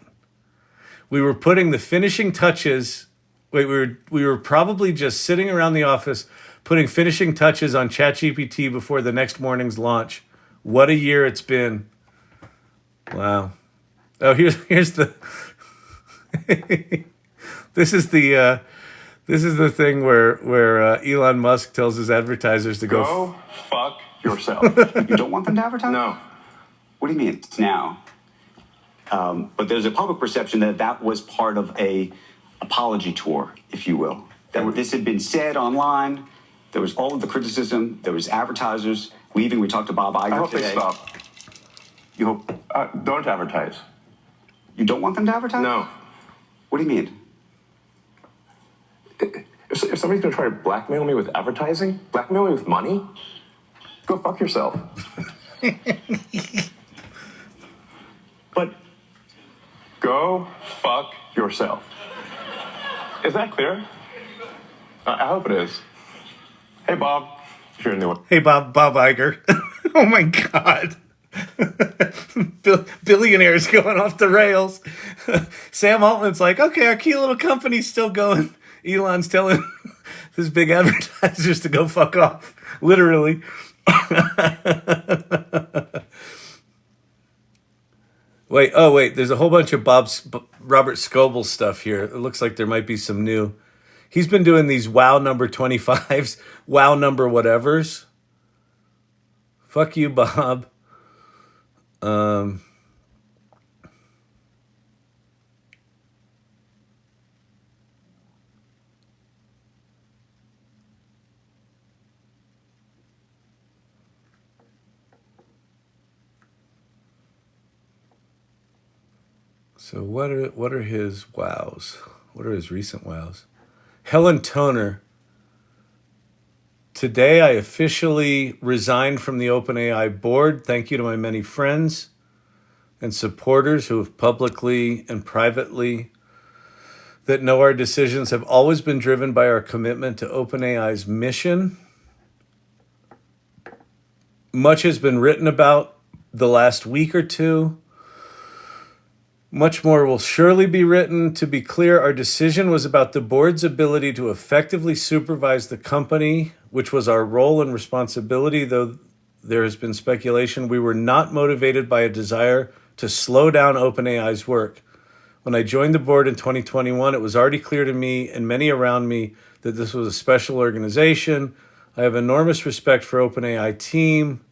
we were putting the finishing touches. Wait, we were probably just sitting around the office putting finishing touches on ChatGPT before the next morning's launch. What a year it's been. Wow. Oh, here's the this is the thing where Elon Musk tells his advertisers to go fuck yourself. You don't want them to advertise? No. What do you mean? Now. But there's a public perception that that was part of a apology tour, if you will. That this had been said online. There was all of the criticism. There was advertisers leaving. We talked to Bob Iger I hope today. they stop. You hope? Don't advertise. You don't want them to advertise? No. What do you mean? If somebody's going to try to blackmail me with advertising, blackmail me with money, go fuck yourself. But go fuck yourself. Is that clear? I hope it is. Hey, Bob. If you're a new one. Hey, Bob Iger. Oh, my God. Billionaires going off the rails. Sam Altman's like, okay, our cute little company's still going. Elon's telling his big advertisers to go fuck off. Literally. Wait. There's a whole bunch of Robert Scoble stuff here. It looks like there might be some new. He's been doing these wow number 25s, wow number whatevers. Fuck you, Bob. So what are his wows? What are his recent wows? Helen Toner. Today I officially resigned from the OpenAI board. Thank you to my many friends and supporters who have publicly and privately that know our decisions have always been driven by our commitment to OpenAI's mission. Much has been written about the last week or two. Much more will surely be written. To be clear, our decision was about the board's ability to effectively supervise the company, which was our role and responsibility, though there has been speculation. We were not motivated by a desire to slow down OpenAI's work. When I joined the board in 2021, it was already clear to me and many around me that this was a special organization. I have enormous respect for OpenAI team.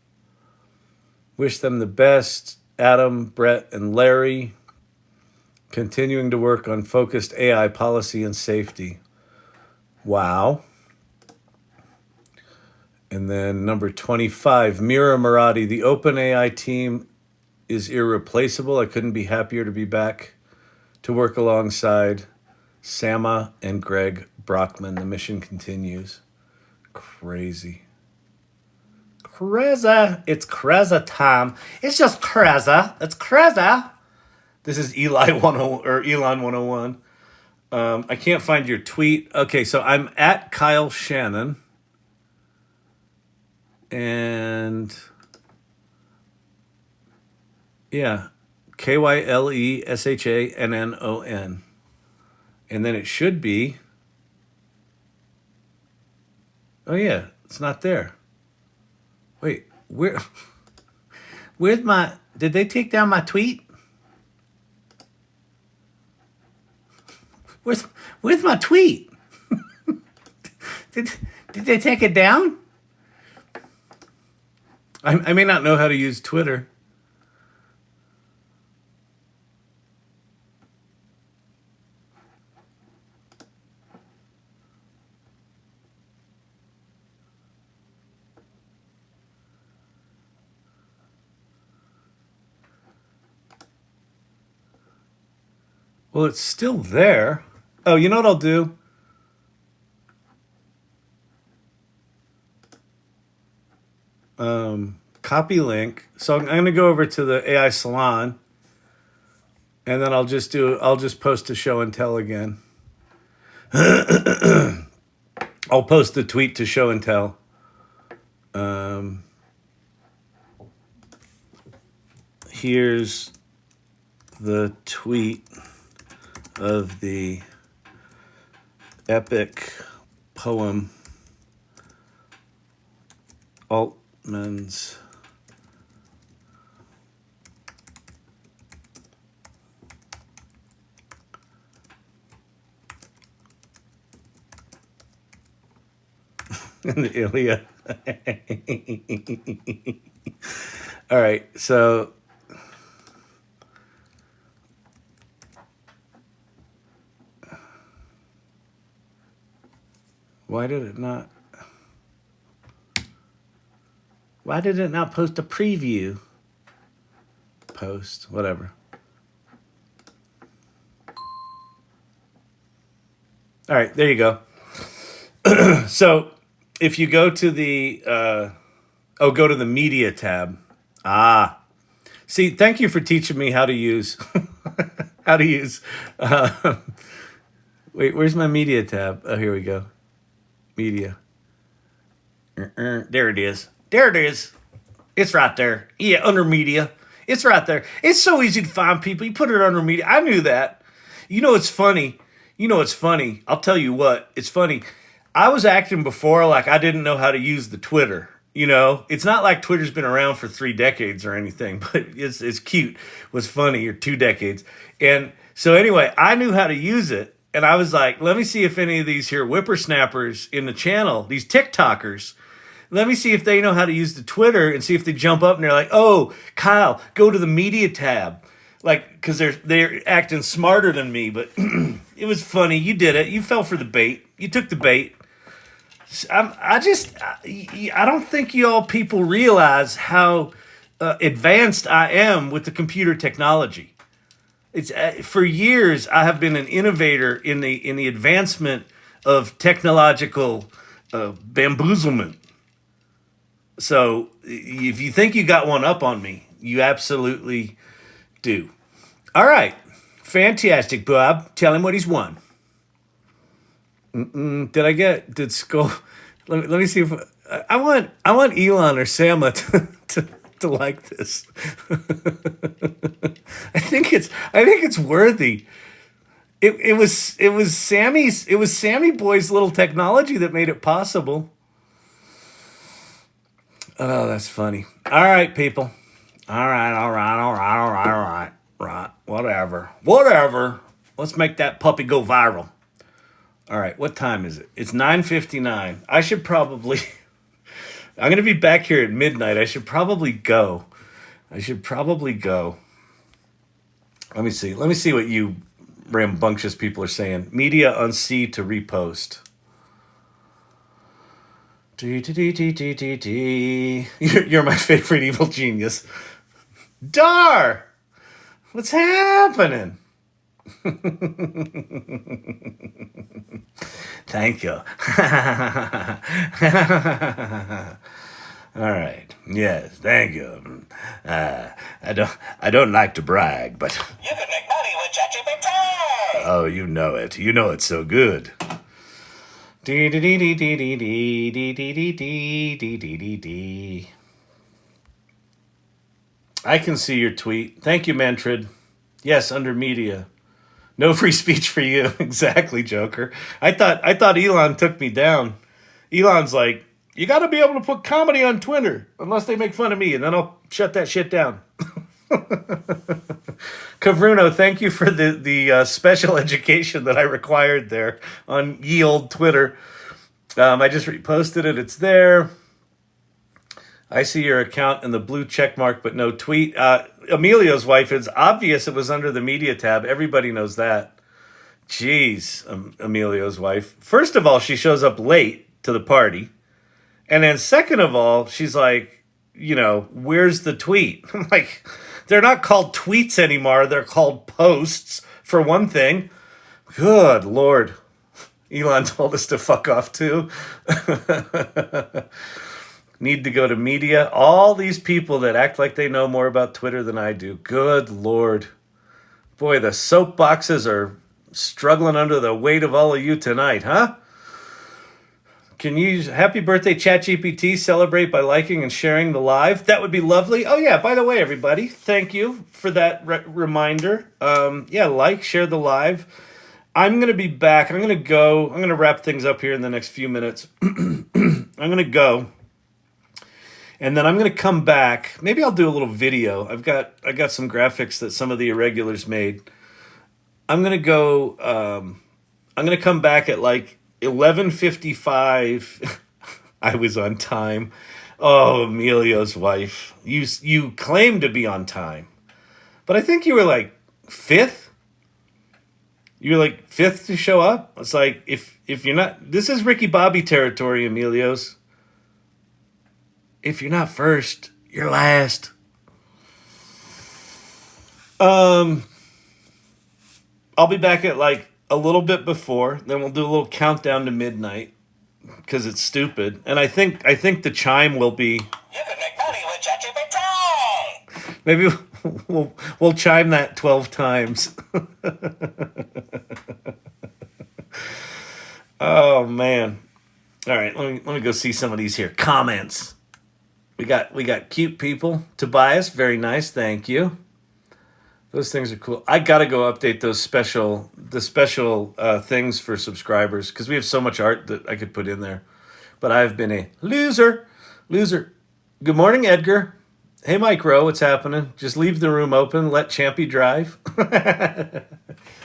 Wish them the best. Adam, Brett, and Larry, continuing to work on focused AI policy and safety. Wow. And then number 25, Mira Murati. The OpenAI team is irreplaceable. I couldn't be happier to be back to work alongside Sama and Greg Brockman. The mission continues. Crazy. Kreza. It's Kreza time. It's just Kreza. It's Kreza. This is Elon 101. I can't find your tweet. Okay, so I'm at Kyle Shannon. And yeah, KYLESHANNON. And then it should be. Oh yeah, it's not there. Wait, where's my, did they take down my tweet? Where's my tweet? did they take it down? I may not know how to use Twitter. Well, it's still there. Oh, you know what I'll do? Copy link. So I'm going to go over to the AI Salon, and then I'll just post a show and tell again. I'll post the tweet to show and tell. Here's the tweet of the epic poem Altman's in the Iliad. All right, so why did it not post a preview? Post, whatever. All right, there you go. So if you go to the, go to the media tab. See, thank you for teaching me how to use, wait, where's my media tab? Oh, here we go. Media. There it is. There it is. It's right there. Yeah, under media. It's right there. It's so easy to find people. You put it under media. I knew that. You know, it's funny. I'll tell you what. It's funny. I was acting before like I didn't know how to use the Twitter. You know, it's not like Twitter's been around for 3 decades or anything, but it's cute. What's funny, or 2 decades. And so anyway, I knew how to use it. And I was like, let me see if any of these here whippersnappers in the channel, these TikTokers, let me see if they know how to use the Twitter and see if they jump up and they're like, oh, Kyle, go to the media tab. Like, because they're acting smarter than me, but it was funny. You did it. You fell for the bait. You took the bait. I don't think you all people realize how advanced I am with the computer technology. It's for years I have been an innovator in the advancement of technological bamboozlement. So if you think you got one up on me, you absolutely do. All right, fantastic, Bob. Tell him what he's won. Did Skull? Let me see if I want Elon or Sama to to like this. I think it's worthy. It was Sammy Boy's little technology that made it possible. Oh, that's funny. All right, people. All right. Whatever. Let's make that puppy go viral. All right, what time is it? It's 9:59. I should probably I'm going to be back here at midnight. I should probably go. Let me see. Let me see what you rambunctious people are saying. Media on C to repost. You're my favorite evil genius. Dar! What's happening? Thank you. All right. Yes, thank you. I don't like to brag, but You can make money with ChatGPT. oh, you know it. You know it's so good. I can see your tweet. Thank you, Mantrid. Yes, under media. No free speech for you. Exactly, Joker. I thought Elon took me down. Elon's like, you got to be able to put comedy on Twitter, unless they make fun of me, and then I'll shut that shit down. Kavruno, thank you for the special education that I required there on ye old Twitter. I just reposted it. It's there. I see your account in the blue check mark, but no tweet. Emilio's wife, it's obvious it was under the media tab. Everybody knows that. Jeez, Emilio's wife. First of all, she shows up late to the party. And then second of all, she's like, where's the tweet? I'm like, they're not called tweets anymore. They're called posts, for one thing. Good Lord. Elon told us to fuck off too. Need to go to media. All these people that act like they know more about Twitter than I do. Good Lord. Boy, the soapboxes are struggling under the weight of all of you tonight, huh? Can you, happy birthday ChatGPT, celebrate by liking and sharing the live? That would be lovely. Oh yeah, by the way, everybody, thank you for that reminder. Share the live. I'm going to be back. I'm going to wrap things up here in the next few minutes. I'm going to go. And then I'm going to come back. Maybe I'll do a little video. I got some graphics that some of the irregulars made. I'm going to go, I'm going to come back at like 11:55. I was on time. Oh, Emilio's wife. You claim to be on time. But I think you were like 5th. You were like 5th to show up. It's like, if you're not, this is Ricky Bobby territory, Emilio's. If you're not first, you're last. I'll be back at like a little bit before. Then we'll do a little countdown to midnight because it's stupid. And I think the chime will be. You can make money with ChatGPT. Maybe we'll chime that 12 times. Oh man! All right, let me go see some of these here comments. We got cute people. Tobias, very nice, thank you. Those things are cool. I gotta go update those special things for subscribers because we have so much art that I could put in there. But I've been a loser. Good morning, Edgar. Hey, Mike Rowe, what's happening? Just leave the room open. Let Champy drive. Let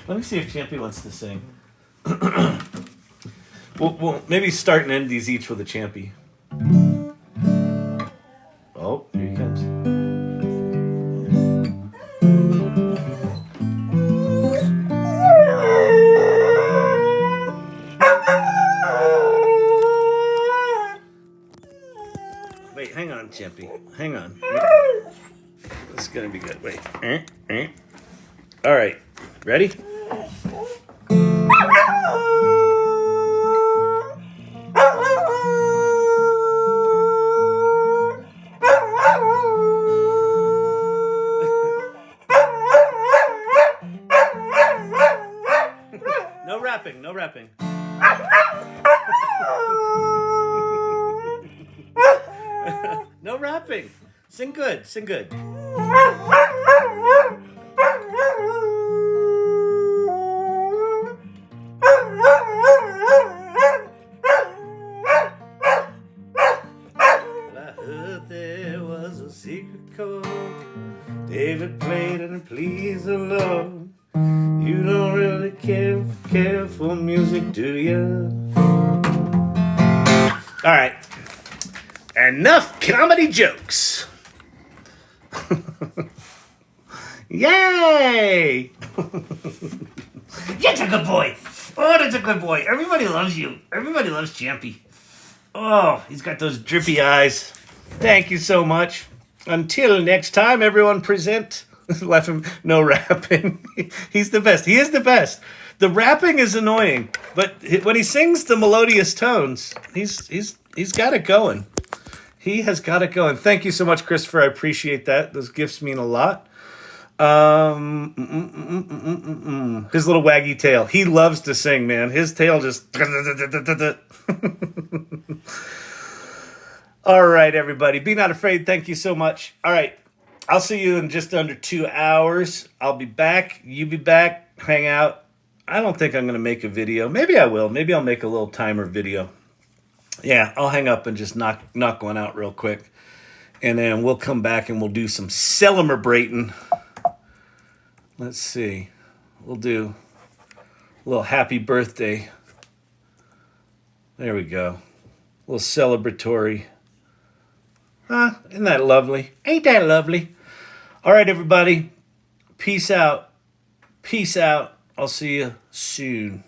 me see if Champy wants to sing. We'll maybe start and end these each with a Champy. Oh, here he comes. Wait, hang on, Champy. Hang on. This is going to be good. Wait. All right. Ready? No rapping. No rapping. Sing good. Sing good. I heard there was a secret chord David played and it pleased the Lord. You don't really care for music, do you? All right. Enough comedy jokes. Yay! That's a good boy. Oh, that's a good boy. Everybody loves you. Everybody loves Champy. Oh, he's got those drippy eyes. Thank you so much. Until next time, everyone present. Laughing, no rapping. He's the best. He is the best. The rapping is annoying, but when he sings the melodious tones, he's got it going. He has got it going. Thank you so much, Christopher. I appreciate that. Those gifts mean a lot. His little waggy tail. He loves to sing, man. His tail just. All right, everybody. Be not afraid. Thank you so much. All right. I'll see you in just under 2 hours. I'll be back. You be back. Hang out. I don't think I'm going to make a video. Maybe I will. Maybe I'll make a little timer video. Yeah, I'll hang up and just knock one out real quick. And then we'll come back and we'll do some celebrating. Let's see. We'll do a little happy birthday. There we go. A little celebratory. Isn't that lovely? Ain't that lovely? All right, everybody. Peace out. Peace out. I'll see you soon.